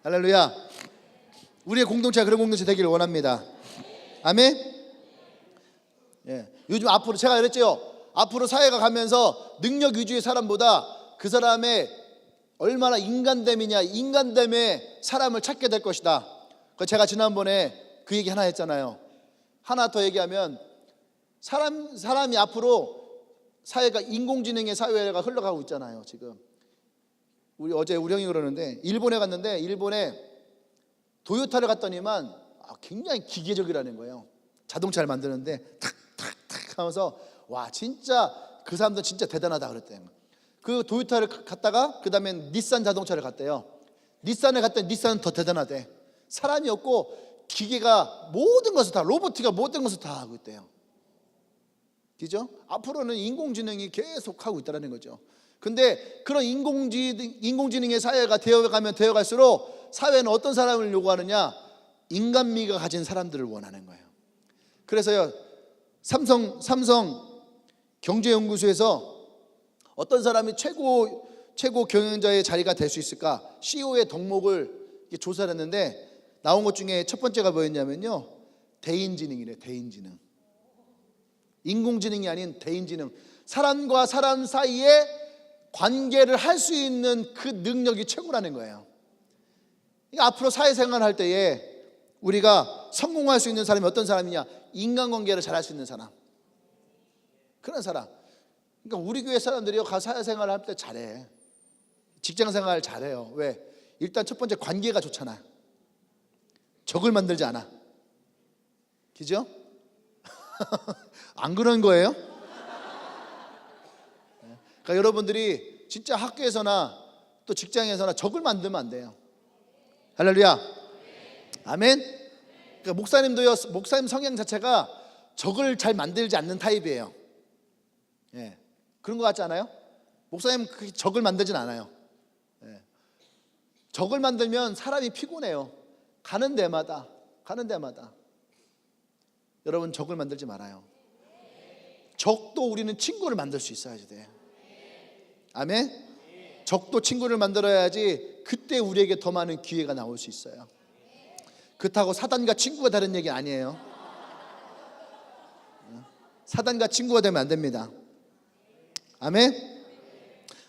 할렐루야. 우리의 공동체가 그런 공동체 되기를 원합니다. 아멘. 예. 요즘 앞으로 제가 그랬죠. 앞으로 사회가 가면서 능력 위주의 사람보다 그 사람의 얼마나 인간됨이냐, 인간됨의 사람을 찾게 될 것이다. 제가 지난번에 그 얘기 하나 했잖아요. 하나 더 얘기하면, 사람이 앞으로 사회가 인공지능의 사회가 흘러가고 있잖아요. 지금 어제 우리 형이 그러는데, 일본에 갔는데 일본에 도요타를 갔더니만 굉장히 기계적이라는 거예요. 자동차를 만드는데 탁탁탁 하면서, 와, 진짜 그 사람들 진짜 대단하다 그랬대요. 그 도요타를 갔다가 그 다음에 닛산 자동차를 갔대요. 닛산을 갔더니 닛산은 더 대단하대. 사람이 없고 기계가 모든 것을 다, 로봇이 모든 것을 다 하고 있대요. 그죠? 앞으로는 인공지능이 계속 하고 있다는 거죠. 근데 그런 인공지능의 사회가 되어갈수록 사회는 어떤 사람을 요구하느냐? 인간미가 가진 사람들을 원하는 거예요. 그래서요, 삼성 경제연구소에서 어떤 사람이 최고 경영자의 자리가 될 수 있을까? CEO의 덕목을 조사를 했는데 나온 것 중에 첫 번째가 뭐였냐면요, 대인지능이래. 대인지능. 인공지능이 아닌 대인지능. 사람과 사람 사이에 관계를 할 수 있는 그 능력이 최고라는 거예요. 그러니까 앞으로 사회생활 할 때에 우리가 성공할 수 있는 사람이 어떤 사람이냐? 인간관계를 잘할 수 있는 사람. 그런 사람. 그러니까 우리 교회 사람들이 사회생활 할 때 잘해. 직장생활 잘해요. 왜? 일단 첫 번째, 관계가 좋잖아. 적을 만들지 않아. 그죠? 안 그런 거예요? 그러니까 여러분들이 진짜 학교에서나 또 직장에서나 적을 만들면 안 돼요. 할렐루야. 아멘. 그러니까 목사님 성향 자체가 적을 잘 만들지 않는 타입이에요. 예. 그런 거 같지 않아요? 목사님 적을 만들진 않아요. 예. 적을 만들면 사람이 피곤해요. 가는 데마다. 여러분, 적을 만들지 말아요. 적도 우리는 친구를 만들 수 있어야지 돼. 아멘. 적도 친구를 만들어야지 그때 우리에게 더 많은 기회가 나올 수 있어요. 그렇다고 사단과 친구가 다른 얘기 아니에요. 사단과 친구가 되면 안 됩니다. 아멘.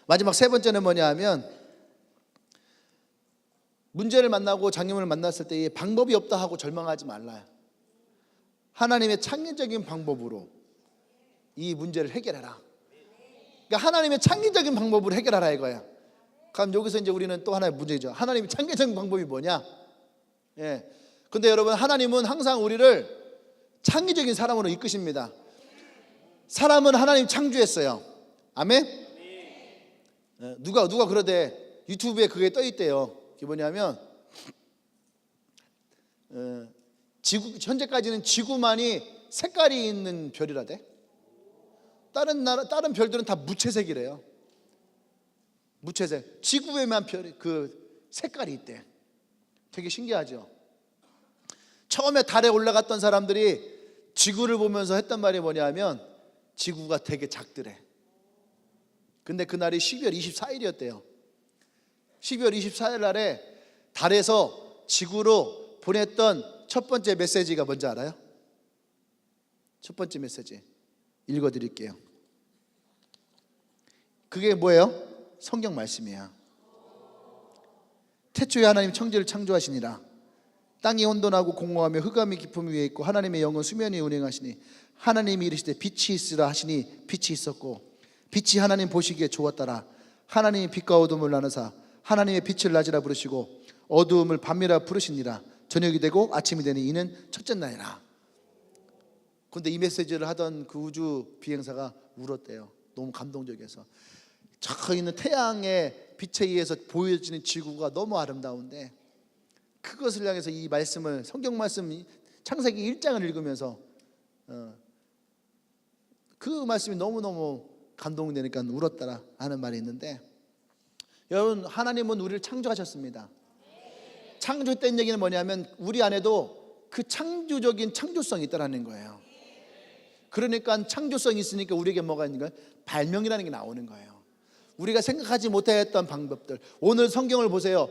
마지막 세 번째는 뭐냐 하면, 문제를 만나고 장애물을 만났을 때 방법이 없다 하고 절망하지 말라요. 하나님의 창의적인 방법으로 이 문제를 해결해라. 그러니까 하나님의 창의적인 방법으로 해결하라 이거야. 그럼 여기서 이제 우리는 또 하나의 문제죠. 하나님의 창의적인 방법이 뭐냐? 예. 근데 여러분, 하나님은 항상 우리를 창의적인 사람으로 이끄십니다. 사람은 하나님 창조했어요. 아멘. 누가 그러대. 유튜브에 그게 떠 있대요. 그게 뭐냐면, 현재까지는 지구만이 색깔이 있는 별이라대. 다른 별들은 다 무채색이래요. 무채색. 지구에만 그 색깔이 있대. 되게 신기하죠. 처음에 달에 올라갔던 사람들이 지구를 보면서 했던 말이 뭐냐면, 지구가 되게 작더래. 근데 그날이 12월 24일이었대요. 12월 24일 날에 달에서 지구로 보냈던 첫 번째 메시지가 뭔지 알아요? 첫 번째 메시지 읽어드릴게요. 그게 뭐예요? 성경 말씀이야. 태초에 하나님 천지를 창조하시니라. 땅이 혼돈하고 공허하며 흑암이 깊음 위에 있고 하나님의 영은 수면이 운행하시니 하나님이 이르시되 빛이 있으라 하시니 빛이 있었고 빛이 하나님 보시기에 좋았더라. 하나님이 빛과 어둠을 나누사 하나님의 빛을 낮이라 부르시고 어두움을 밤이라 부르시니라. 저녁이 되고 아침이 되니 이는 첫째 날이라. 그런데 이 메시지를 하던 그 우주 비행사가 울었대요. 너무 감동적이어서. 저 있는 태양의 빛에 의해서 보여지는 지구가 너무 아름다운데 그것을 향해서 이 말씀을, 성경 말씀 창세기 1장을 읽으면서 그 말씀이 너무너무 감동되니까 울었다라 하는 말이 있는데, 여러분, 하나님은 우리를 창조하셨습니다. 창조했다는 얘기는 뭐냐면 우리 안에도 그 창조적인 창조성이 있다는 거예요. 그러니까 창조성이 있으니까 우리에게 뭐가 있는가? 발명이라는 게 나오는 거예요. 우리가 생각하지 못했던 방법들. 오늘 성경을 보세요.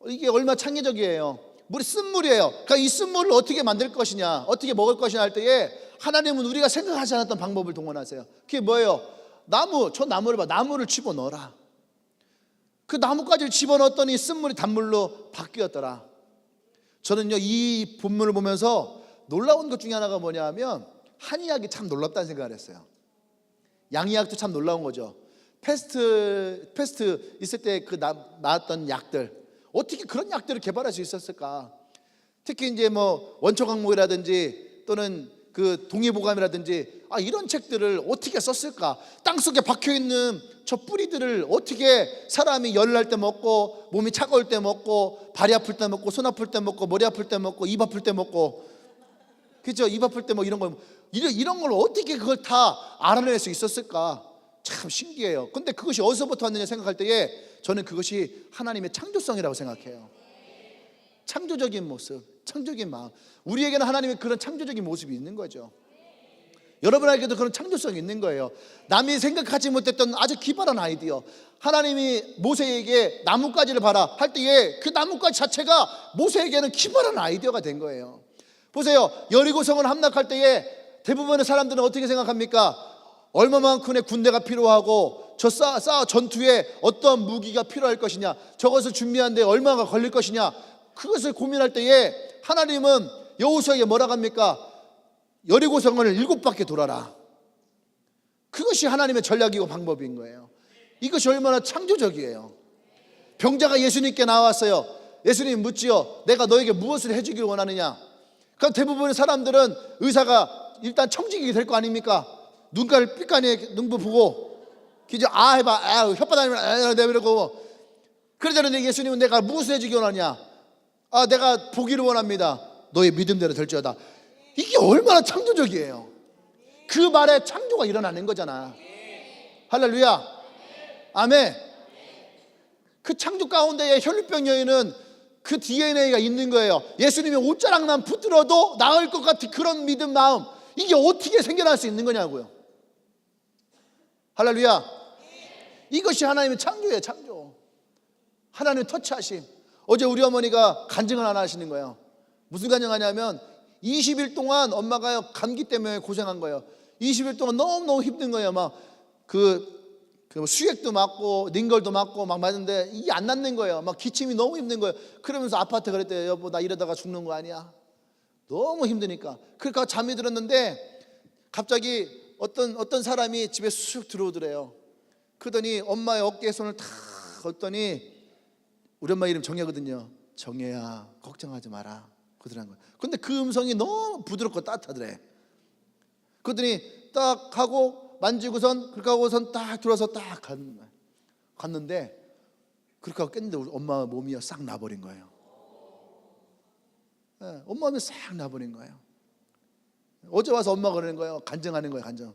이게 얼마나 창의적이에요. 물이 쓴물이에요. 그러니까 이 쓴물을 어떻게 만들 것이냐, 어떻게 먹을 것이냐 할 때에 하나님은 우리가 생각하지 않았던 방법을 동원하세요. 그게 뭐예요? 나무, 저 나무를 봐. 나무를 집어넣어라. 그 나뭇가지를 집어넣었더니 쓴물이 단물로 바뀌었더라. 저는요, 이 본문을 보면서 놀라운 것 중에 하나가 뭐냐면 한의학이 참 놀랍다는 생각을 했어요. 양의학도 참 놀라운 거죠. 패스트 있을 때 그 나왔던 약들, 어떻게 그런 약들을 개발할 수 있었을까? 특히 이제 뭐 원초강목이라든지 또는 그 동의보감이라든지 이런 책들을 어떻게 썼을까? 땅속에 박혀있는 저 뿌리들을 어떻게 사람이 열날 때 먹고, 몸이 차가울 때 먹고, 발이 아플 때 먹고, 손 아플 때 먹고, 머리 아플 때 먹고, 입 아플 때 먹고, 그죠? 입 아플 때 뭐 이런 걸 어떻게 그걸 다 알아낼 수 있었을까? 참 신기해요. 근데 그것이 어디서부터 왔느냐 생각할 때에 저는 그것이 하나님의 창조성이라고 생각해요. 창조적인 모습, 창조적인 마음. 우리에게는 하나님의 그런 창조적인 모습이 있는 거죠. 여러분에게도 그런 창조성이 있는 거예요. 남이 생각하지 못했던 아주 기발한 아이디어. 하나님이 모세에게 나뭇가지를 봐라 할 때에 그 나뭇가지 자체가 모세에게는 기발한 아이디어가 된 거예요. 보세요. 여리고성을 함락할 때에 대부분의 사람들은 어떻게 생각합니까? 얼마만큼의 군대가 필요하고 저 전투에 어떤 무기가 필요할 것이냐, 저것을 준비하는데 얼마가 걸릴 것이냐, 그것을 고민할 때에 하나님은 여호수아에게 뭐라고 합니까? 여리고성을 7바퀴 돌아라. 그것이 하나님의 전략이고 방법인 거예요. 이것이 얼마나 창조적이에요. 병자가 예수님께 나왔어요. 예수님 묻지요. 내가 너에게 무엇을 해주기를 원하느냐? 그럼 대부분의 사람들은 의사가 일단 청직이 될 거 아닙니까? 눈가를 삐까니 눈부 보고 기저 해봐, 혓바닥 아니면 내밀고 그러자는데 예수님은 내가 무엇을 해주기 원하냐? 내가 보기를 원합니다. 너의 믿음대로 될지어다. 이게 얼마나 창조적이에요. 그 말에 창조가 일어나는 거잖아. 할렐루야, 아멘. 그 창조 가운데에 혈류병 여인은 그 DNA가 있는 거예요. 예수님이 옷자락만 붙들어도 나을 것 같은 그런 믿음, 마음, 이게 어떻게 생겨날 수 있는 거냐고요. 할렐루야. 이것이 하나님의 창조예요. 창조. 하나님의 터치하심. 어제 우리 어머니가 간증을 하나 하시는 거예요. 무슨 간증하냐면 20일 동안 엄마가 감기 때문에 고생한 거예요. 20일 동안 너무너무 힘든 거예요. 막 수액도 맞고 링걸도 맞고 막 맞는데 이게 안 낫는 거예요. 막 기침이 너무 힘든 거예요. 그러면서 아파트 그랬대요. 여보, 나 이러다가 죽는 거 아니야? 너무 힘드니까. 그러니까 잠이 들었는데 갑자기 어떤 사람이 집에 쑥 들어오더래요. 그러더니 엄마의 어깨에 손을 탁 얹더니, 우리 엄마 이름 정혜거든요. 정혜야, 걱정하지 마라. 그러더란 거예요. 근데 그 음성이 너무 부드럽고 따뜻하더래. 그러더니 딱 하고 만지고선, 그렇게 하고선 딱 들어서 딱 갔는데, 그렇게 하고 깼는데 우리 엄마 몸이 싹 나버린 거예요. 네, 엄마 몸이 싹 나버린 거예요. 어제 와서 엄마가 그러는 거예요. 간증하는 거예요. 간증.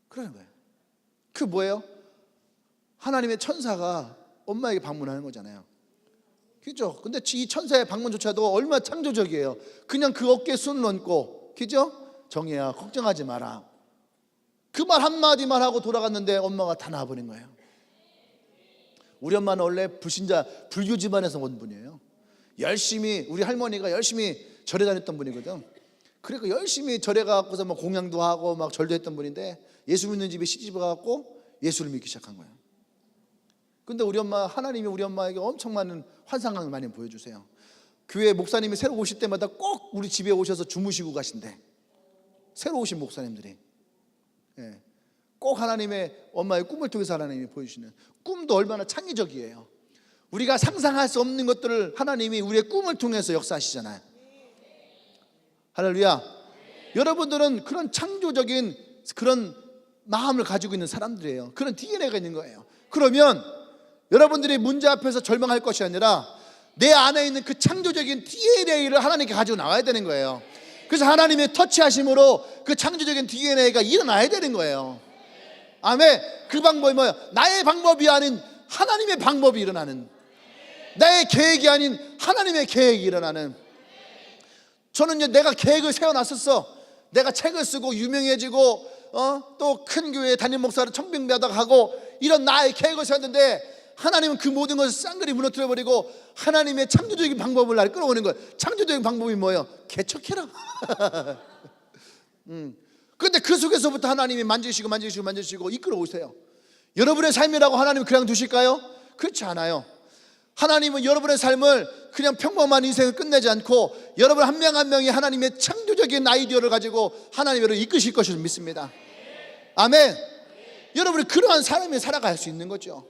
그러는 거예요. 그 뭐예요? 하나님의 천사가 엄마에게 방문하는 거잖아요. 그죠? 근데 이 천사의 방문조차도 얼마나 창조적이에요. 그냥 그 어깨에 손을 얹고, 그죠? 정혜야, 걱정하지 마라. 그 말 한마디만 하고 돌아갔는데 엄마가 다 나와버린 거예요. 우리 엄마는 원래 불신자, 불교 집안에서 온 분이에요. 열심히, 우리 할머니가 열심히 절에 다녔던 분이거든. 그러니까 열심히 절에 가고서 막 공양도 하고 막 절도 했던 분인데, 예수 믿는 집에 시집을 가고 예수를 믿기 시작한 거예요. 근데 우리 엄마, 하나님이 우리 엄마에게 엄청 많은 환상을 많이 보여주세요. 교회 목사님이 새로 오실 때마다 꼭 우리 집에 오셔서 주무시고 가신대. 새로 오신 목사님들이. 예. 꼭 하나님의 엄마의 꿈을 통해서 하나님이 보여주시는, 꿈도 얼마나 창의적이에요. 우리가 상상할 수 없는 것들을 하나님이 우리의 꿈을 통해서 역사하시잖아요. 할렐루야. 여러분들은 그런 창조적인 그런 마음을 가지고 있는 사람들이에요. 그런 DNA가 있는 거예요. 그러면 여러분들이 문제 앞에서 절망할 것이 아니라 내 안에 있는 그 창조적인 DNA를 하나님께 가지고 나와야 되는 거예요. 그래서 하나님의 터치하심으로 그 창조적인 DNA가 일어나야 되는 거예요. 아멘. 그 방법이 뭐예요? 나의 방법이 아닌 하나님의 방법이 일어나는, 나의 계획이 아닌 하나님의 계획이 일어나는. 저는 내가 계획을 세워놨었어. 내가 책을 쓰고 유명해지고 또 큰 교회 담임 목사로 청빙받아 가고 이런 나의 계획을 세웠는데 하나님은 그 모든 것을 쌍그리 무너뜨려 버리고 하나님의 창조적인 방법을 날 끌어오는 거예요. 창조적인 방법이 뭐예요? 개척해라. 그런데 그 속에서부터 하나님이 만지시고 이끌어 오세요. 여러분의 삶이라고 하나님이 그냥 두실까요? 그렇지 않아요. 하나님은 여러분의 삶을 그냥 평범한 인생을 끝내지 않고 여러분 한 명 한 명이 하나님의 창조적인 아이디어를 가지고 하나님이 여러분을 이끄실 것을 믿습니다. 아멘. 여러분이 그러한 삶을 살아갈 수 있는 거죠.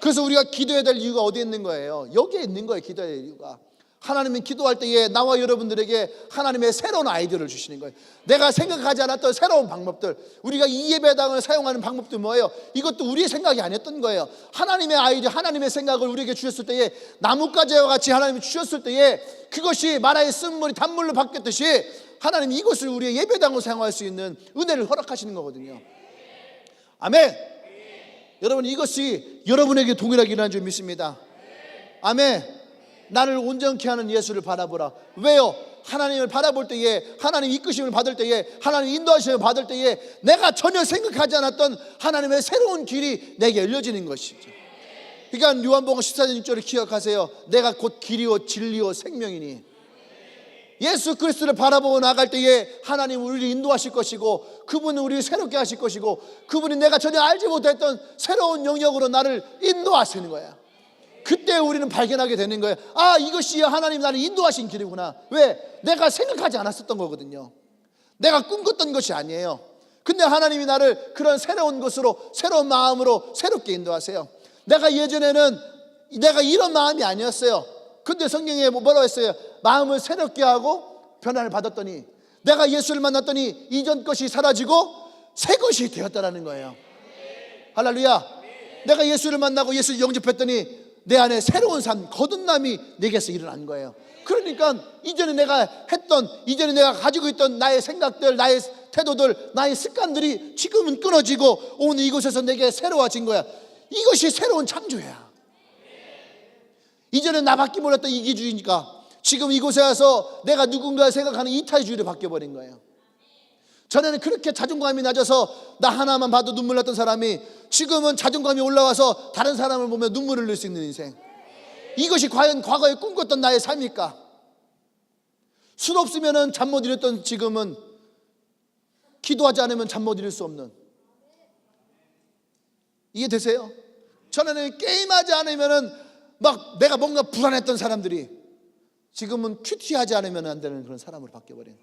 그래서 우리가 기도해야 될 이유가 어디에 있는 거예요? 여기에 있는 거예요. 기도해야 될 이유가. 하나님은 기도할 때에 나와 여러분들에게 하나님의 새로운 아이디어를 주시는 거예요. 내가 생각하지 않았던 새로운 방법들, 우리가 이 예배당을 사용하는 방법도 뭐예요? 이것도 우리의 생각이 아니었던 거예요. 하나님의 아이디어, 하나님의 생각을 우리에게 주셨을 때에, 나뭇가지와 같이 하나님이 주셨을 때에 그것이 마라의 쓴물이 단물로 바뀌었듯이 하나님이 이것을 우리의 예배당으로 사용할 수 있는 은혜를 허락하시는 거거든요. 아멘. 여러분, 이것이 여러분에게 동일하게 일어난 줄 믿습니다. 아멘. 나를 온전케 하는 예수를 바라보라. 왜요? 하나님을 바라볼 때에, 하나님 이끄심을 받을 때에, 하나님 인도하심을 받을 때에 내가 전혀 생각하지 않았던 하나님의 새로운 길이 내게 열려지는 것이죠. 그러니까 요한복음 14장 6절을 기억하세요. 내가 곧 길이요 진리요 생명이니. 예수 그리스도를 바라보고 나갈 때에 하나님은 우리를 인도하실 것이고, 그분은 우리를 새롭게 하실 것이고, 그분이 내가 전혀 알지 못했던 새로운 영역으로 나를 인도하시는 거야. 그때 우리는 발견하게 되는 거예요. 아, 이것이 하나님 나를 인도하신 길이구나. 왜? 내가 생각하지 않았었던 거거든요. 내가 꿈꿨던 것이 아니에요. 근데 하나님이 나를 그런 새로운 것으로, 새로운 마음으로 새롭게 인도하세요. 내가 예전에는 내가 이런 마음이 아니었어요. 근데 성경에 뭐라고 했어요? 마음을 새롭게 하고 변화를 받았더니, 내가 예수를 만났더니 이전 것이 사라지고 새 것이 되었다라는 거예요. 할렐루야. 내가 예수를 만나고 예수를 영접했더니 내 안에 새로운 삶, 거듭남이 내게서 일어난 거예요. 그러니까 이전에 내가 했던, 이전에 내가 가지고 있던 나의 생각들, 나의 태도들, 나의 습관들이 지금은 끊어지고 오늘 이곳에서 내게 새로워진 거야. 이것이 새로운 창조야. 이전에 나밖에 몰랐던 이기주의니까 지금 이곳에 와서 내가 누군가 생각하는 이타주의로 바뀌어버린 거예요. 전에는 그렇게 자존감이 낮아서 나 하나만 봐도 눈물 났던 사람이 지금은 자존감이 올라와서 다른 사람을 보면 눈물을 흘릴 수 있는 인생. 이것이 과연 과거에 꿈꿨던 나의 삶일까? 술 없으면 잠 못 이뤘던 지금은 기도하지 않으면 잠 못 이룰 수 없는. 이해되세요? 전에는 게임하지 않으면 막 내가 뭔가 불안했던 사람들이 지금은 큐티하지 않으면 안 되는 그런 사람으로 바뀌어버린.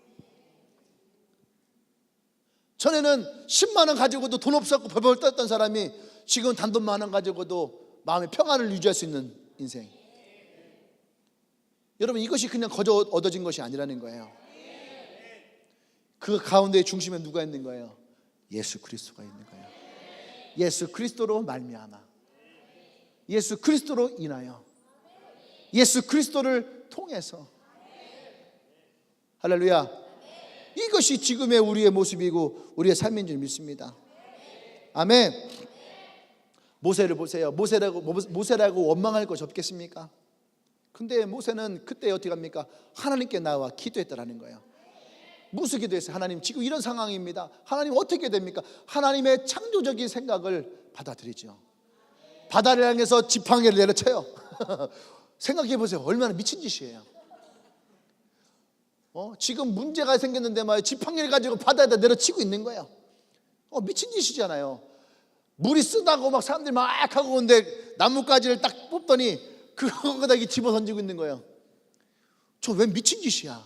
전에는 10만 원 가지고도 돈 없었고 벌벌 떨던 사람이 지금 단돈만 원 가지고도 마음의 평안을 유지할 수 있는 인생. 여러분, 이것이 그냥 거저 얻어진 것이 아니라는 거예요. 그 가운데 중심에 누가 있는 거예요? 예수 그리스도가 있는 거예요. 예수 그리스도로 말미암아, 예수 그리스도로 인하여, 예수 그리스도를 통해서. 할렐루야. 이것이 지금의 우리의 모습이고 우리의 삶인 줄 믿습니다. 아멘. 모세를 보세요. 모세라고 원망할 것이 없겠습니까? 근데 모세는 그때 어떻게 합니까? 하나님께 나와 기도했다라는 거예요. 무슨 기도했어요? 하나님, 지금 이런 상황입니다. 하나님, 어떻게 됩니까? 하나님의 창조적인 생각을 받아들이죠. 바다를 향해서 지팡이를 내려쳐요. 생각해 보세요. 얼마나 미친 짓이에요. 지금 문제가 생겼는데 막 지팡이를 가지고 바다에다 내려치고 있는 거예요. 미친 짓이잖아요. 물이 쓰다고 막 사람들이 막 하고 오는데 나뭇가지를 딱 뽑더니 그거다 집어 던지고 있는 거예요. 저 왜 미친 짓이야.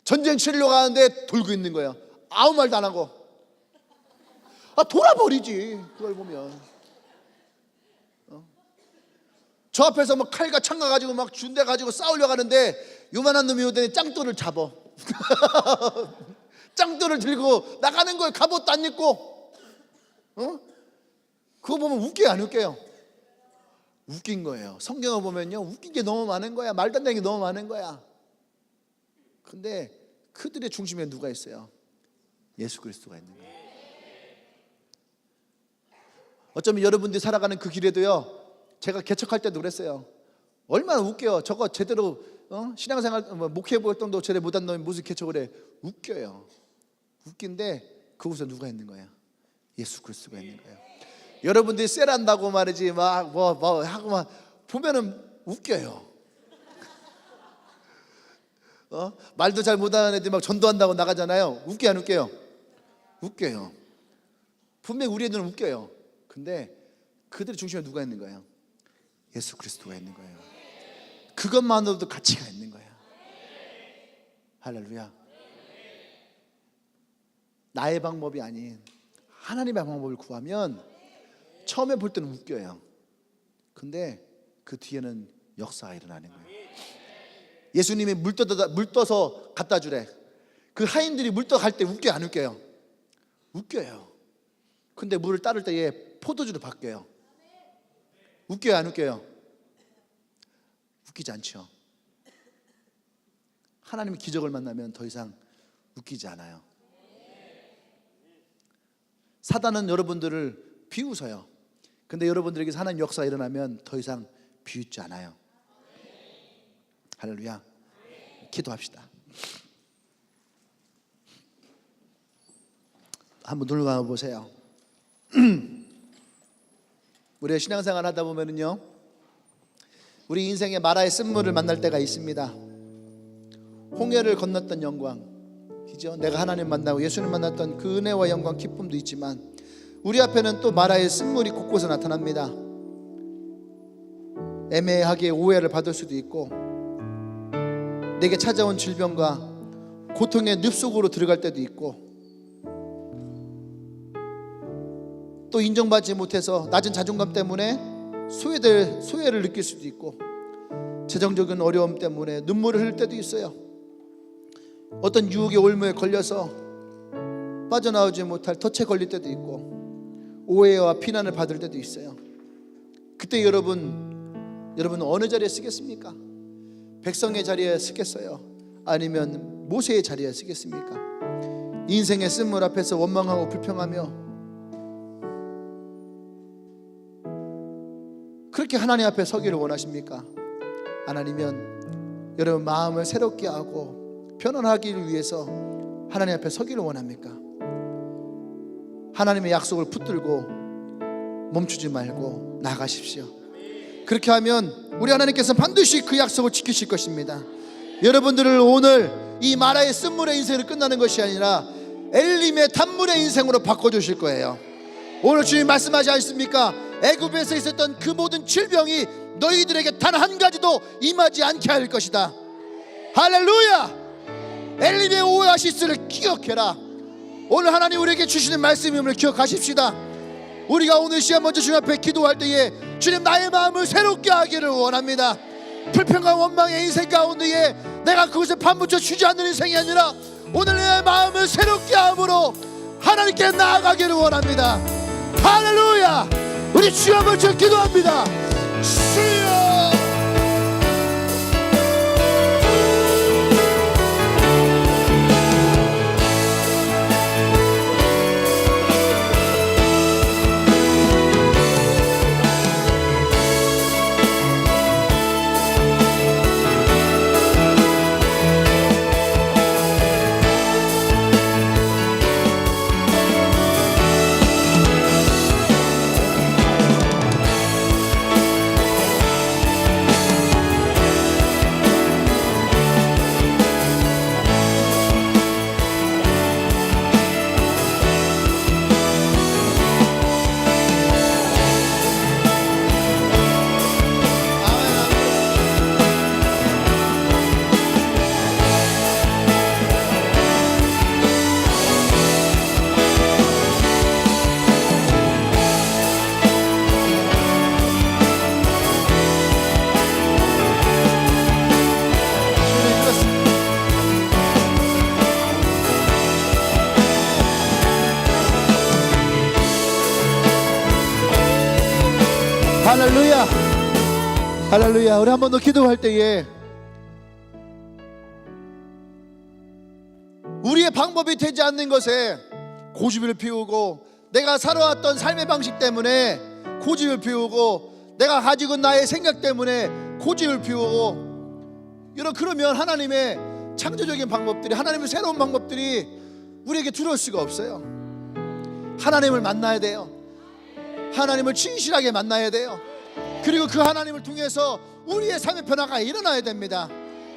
전쟁 치르려고 하는데 돌고 있는 거예요. 아무 말도 안 하고. 돌아버리지 그걸 보면. 저 앞에서 막 칼과 창가 가지고 막 준대 가지고 싸우려고 하는데 요만한 놈이 오더니 짱돌을 잡아. 짱돌을 들고 나가는 거예요. 갑옷도 안 입고. 그거 보면 웃겨요 안 웃겨요? 웃긴 거예요. 성경을 보면요 웃긴 게 너무 많은 거야. 말도 안 되는 게 너무 많은 거야. 근데 그들의 중심에 누가 있어요? 예수 그리스도가 있는 거예요. 어쩌면 여러분들이 살아가는 그 길에도요, 제가 개척할 때도 그랬어요. 얼마나 웃겨요. 저거 제대로 신앙생활 목회해 볼 정도 제대로 못한 놈이 무슨 개척을 해. 웃겨요. 웃긴데 그곳에 누가 있는 거예요? 예수 그리스도가 있는 거예요. 여러분들이 쎄란다고 말이지 막 뭐 하고 막 보면은 웃겨요. 말도 잘 못하는 애들 막 전도한다고 나가잖아요. 웃겨 안 웃겨요? 웃겨요. 분명히 우리 애들은 웃겨요. 근데 그들의 중심에 누가 있는 거예요? 예수 그리스도가 있는 거예요. 그것만으로도 가치가 있는 거예요. 할렐루야. 나의 방법이 아닌 하나님의 방법을 구하면 처음에 볼 때는 웃겨요. 근데 그 뒤에는 역사가 일어나는 거예요. 예수님이 물 떠서 갖다 주래. 그 하인들이 물 떠 갈 때 웃겨요 안 웃겨요? 웃겨요. 근데 물을 따를 때에 포도주로 바뀌어요. 웃겨요 안 웃겨요? 웃기지 않죠. 하나님의 기적을 만나면 더 이상 웃기지 않아요. 사단은 여러분들을 비웃어요. 근데 여러분들에게서 하나님 역사가 일어나면 더 이상 비웃지 않아요. 할렐루야. 기도합시다. 한번 눈을 감아보세요. 우리가 신앙생활 하다 보면은요, 우리 인생에 마라의 쓴물을 만날 때가 있습니다. 홍해를 건넜던 영광, 그죠? 내가 하나님 만나고 예수님 만났던 그 은혜와 영광, 기쁨도 있지만 우리 앞에는 또 마라의 쓴물이 곳곳에 나타납니다. 애매하게 오해를 받을 수도 있고, 내게 찾아온 질병과 고통의 늪속으로 들어갈 때도 있고, 또 인정받지 못해서 낮은 자존감 때문에 소외를 느낄 수도 있고, 재정적인 어려움 때문에 눈물을 흘릴 때도 있어요. 어떤 유혹의 올무에 걸려서 빠져나오지 못할 덫에 걸릴 때도 있고, 오해와 비난을 받을 때도 있어요. 그때 여러분 어느 자리에 쓰겠습니까? 백성의 자리에 쓰겠어요? 아니면 모세의 자리에 쓰겠습니까? 인생의 쓴물 앞에서 원망하고 불평하며 그렇게 하나님 앞에 서기를 원하십니까? 아니면 여러분 마음을 새롭게 하고 편안하기를 위해서 하나님 앞에 서기를 원합니까? 하나님의 약속을 붙들고 멈추지 말고 나가십시오. 그렇게 하면 우리 하나님께서 반드시 그 약속을 지키실 것입니다. 여러분들을 오늘 이 마라의 쓴물의 인생을 끝나는 것이 아니라 엘림의 단물의 인생으로 바꿔주실 거예요. 오늘 주님 말씀하지 않습니까? 애굽에서 있었던 그 모든 질병이 너희들에게 단 한 가지도 임하지 않게 할 것이다. 할렐루야. 엘림의 오아시스를 기억해라. 오늘 하나님 우리에게 주시는 말씀임을 기억하십시다. 우리가 오늘 시간 먼저 주님 앞에 기도할 때에 주님 나의 마음을 새롭게 하기를 원합니다. 불평과 원망의 인생 가운데에 내가 그것에 판붙여 주지 않는 인생이 아니라 오늘 내 마음을 새롭게 함으로 하나님께 나아가기를 원합니다. 할렐루야. 우리 주여 먼저 기도합니다. 주여. 할렐루야. 할렐루야. 우리 한 번 더 기도할 때에 우리의 방법이 되지 않는 것에 고집을 피우고, 내가 살아왔던 삶의 방식 때문에 고집을 피우고, 내가 가지고 있는 나의 생각 때문에 고집을 피우고, 그러면 하나님의 창조적인 방법들이, 하나님의 새로운 방법들이 우리에게 들어올 수가 없어요. 하나님을 만나야 돼요. 하나님을 진실하게 만나야 돼요. 그리고 그 하나님을 통해서 우리의 삶의 변화가 일어나야 됩니다.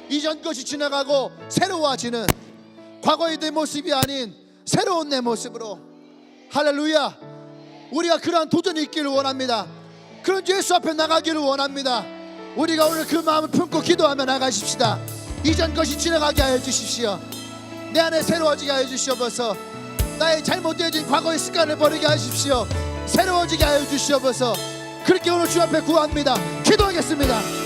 이전 것이 지나가고 새로워지는, 과거의 내 모습이 아닌 새로운 내 모습으로. 할렐루야. 우리가 그러한 도전이 있기를 원합니다. 그런 예수 앞에 나가기를 원합니다. 우리가 오늘 그 마음을 품고 기도하며 나가십시다. 이전 것이 지나가게 하여 주십시오. 내 안에 새로워지게 하여 주시옵소서. 나의 잘못되어진 과거의 습관을 버리게 하십시오. 새로워지게 하여 주시옵소서. 그렇게 오늘 주 앞에 구합니다. 기도하겠습니다.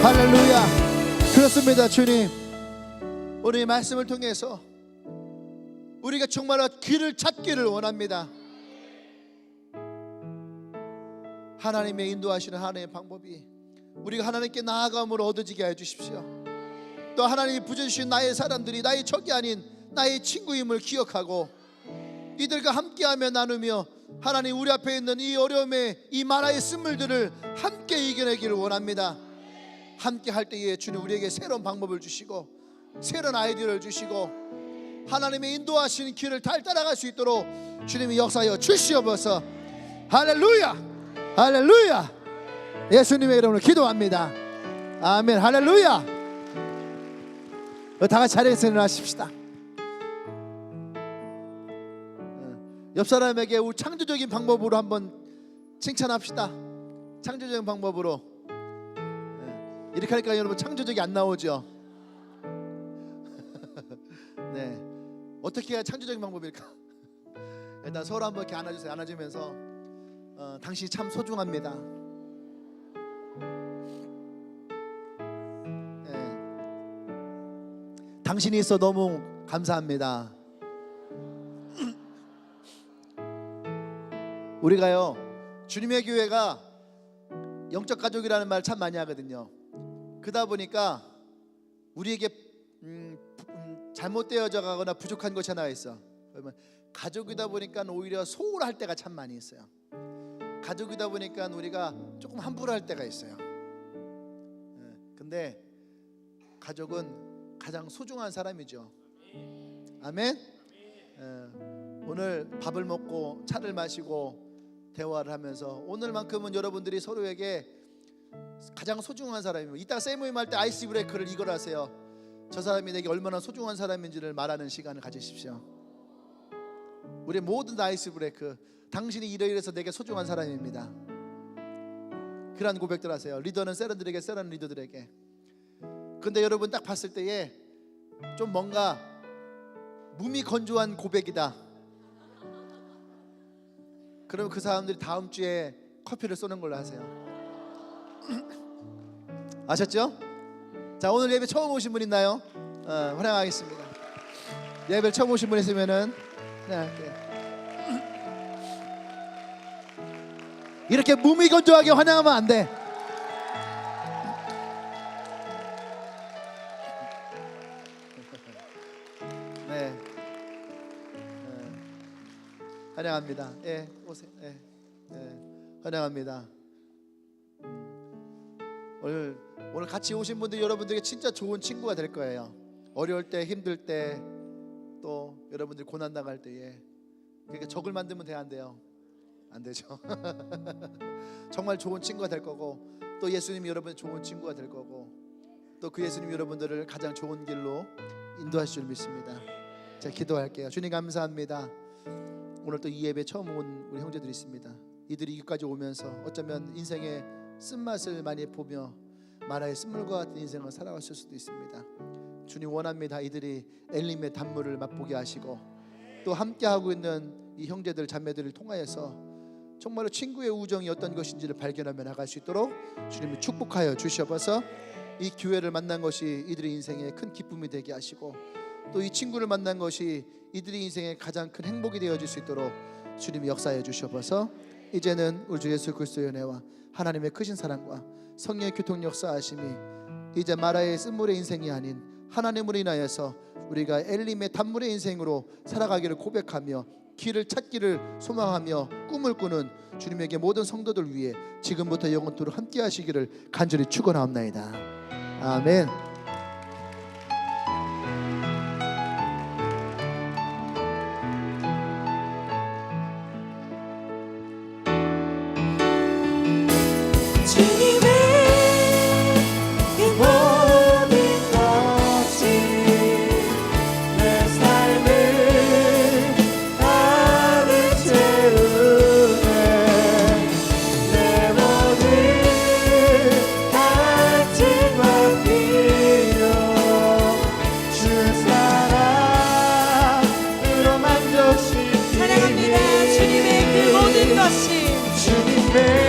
할렐루야. 그렇습니다. 주님, 오늘 이 말씀을 통해서 우리가 정말로 길을 찾기를 원합니다. 하나님의 인도하시는 하나님의 방법이 우리가 하나님께 나아감으로 얻어지게 해주십시오. 또 하나님이 부여주신 나의 사람들이 나의 적이 아닌 나의 친구임을 기억하고 이들과 함께하며 나누며 하나님, 우리 앞에 있는 이 어려움의 이 만화의 쓴물들을 함께 이겨내기를 원합니다. 함께 할 때에 주님 우리에게 새로운 방법을 주시고 새로운 아이디어를 주시고 하나님의 인도하시는 길을 잘 따라갈 수 있도록 주님이 역사하여 주시옵소서. 할렐루야. 할렐루야. 예수님의 이름으로 기도합니다. 아멘. 할렐루야. 다 같이 자리에서 일어나십시다. 옆 사람에게 우리 창조적인 방법으로 한번 칭찬합시다. 창조적인 방법으로. 이렇게 하니까 여러분 창조적이 안 나오죠? 네, 어떻게 해야 창조적인 방법일까? 일단 서로 한번 이렇게 안아주세요. 안아주면서 당신이 참 소중합니다. 네, 당신이 있어 너무 감사합니다. 우리가요, 주님의 교회가 영적 가족이라는 말 참 많이 하거든요. 그러다 보니까 우리에게 잘못되어져 가거나 부족한 것이 하나 있어. 그러면 가족이다 보니까 오히려 소홀할 때가 참 많이 있어요. 가족이다 보니까 우리가 조금 함부로 할 때가 있어요. 근데 가족은 가장 소중한 사람이죠. 아멘. 오늘 밥을 먹고 차를 마시고 대화를 하면서 오늘만큼은 여러분들이 서로에게 가장 소중한 사람이면, 이따 세모임 할 때 아이스 브레이크를 이걸 하세요. 저 사람이 내게 얼마나 소중한 사람인지를 말하는 시간을 가지십시오. 우리 모든 아이스 브레이크, 당신이 이러이러해서 내게 소중한 사람입니다. 그런 고백들 하세요. 리더는 세런들에게, 세런 리더들에게. 근데 여러분 딱 봤을 때에 좀 뭔가 몸이 건조한 고백이다. 그러면 그 사람들이 다음 주에 커피를 쏘는 걸로 하세요. 아셨죠? 자, 오늘 예배 처음 오신 분 있나요? 환영하겠습니다. 예배를 처음 오신 분 있으면은 이렇게 몸이 건조하게 환영하면 안 돼. 네. 환영합니다. 예, 오세요. 예, 예, 환영합니다. 오늘 같이 오신 분들 여러분들에게 진짜 좋은 친구가 될 거예요. 어려울 때, 힘들 때, 또 여러분들이 고난 당할 때에. 그러니까 적을 만들면 돼, 안 돼요? 안 되죠. 정말 좋은 친구가 될 거고, 또 예수님이 여러분의 좋은 친구가 될 거고, 또 그 예수님이 여러분들을 가장 좋은 길로 인도하실 줄 믿습니다. 제가 기도할게요. 주님 감사합니다. 오늘 또 이 예배 처음 온 우리 형제들이 있습니다. 이들이 여기까지 오면서 어쩌면 인생의 쓴맛을 많이 보며 마라의 쓴물과 같은 인생을 살아갔을 수도 있습니다. 주님 원합니다. 이들이 엘림의 단물을 맛보게 하시고, 또 함께하고 있는 이 형제들 자매들을 통하여서 정말로 친구의 우정이 어떤 것인지를 발견하며 나갈 수 있도록 주님이 축복하여 주셔서 이 교회를 만난 것이 이들의 인생에 큰 기쁨이 되게 하시고, 또 이 친구를 만난 것이 이들의 인생에 가장 큰 행복이 되어질 수 있도록 주님이 역사해 주셔서 이제는 우리 주 예수 그리스도의 은혜와 하나님의 크신 사랑과 성령의 교통 역사하심이 이제 마라의 쓴물의 인생이 아닌 하나님으로 인하여서 우리가 엘림의 단물의 인생으로 살아가기를 고백하며 길을 찾기를 소망하며 꿈을 꾸는 주님에게 모든 성도들 위해 지금부터 영원토록 함께 하시기를 간절히 축원하옵나이다. 아멘. 사랑합니다. 주님의 그 모든 것이 주님의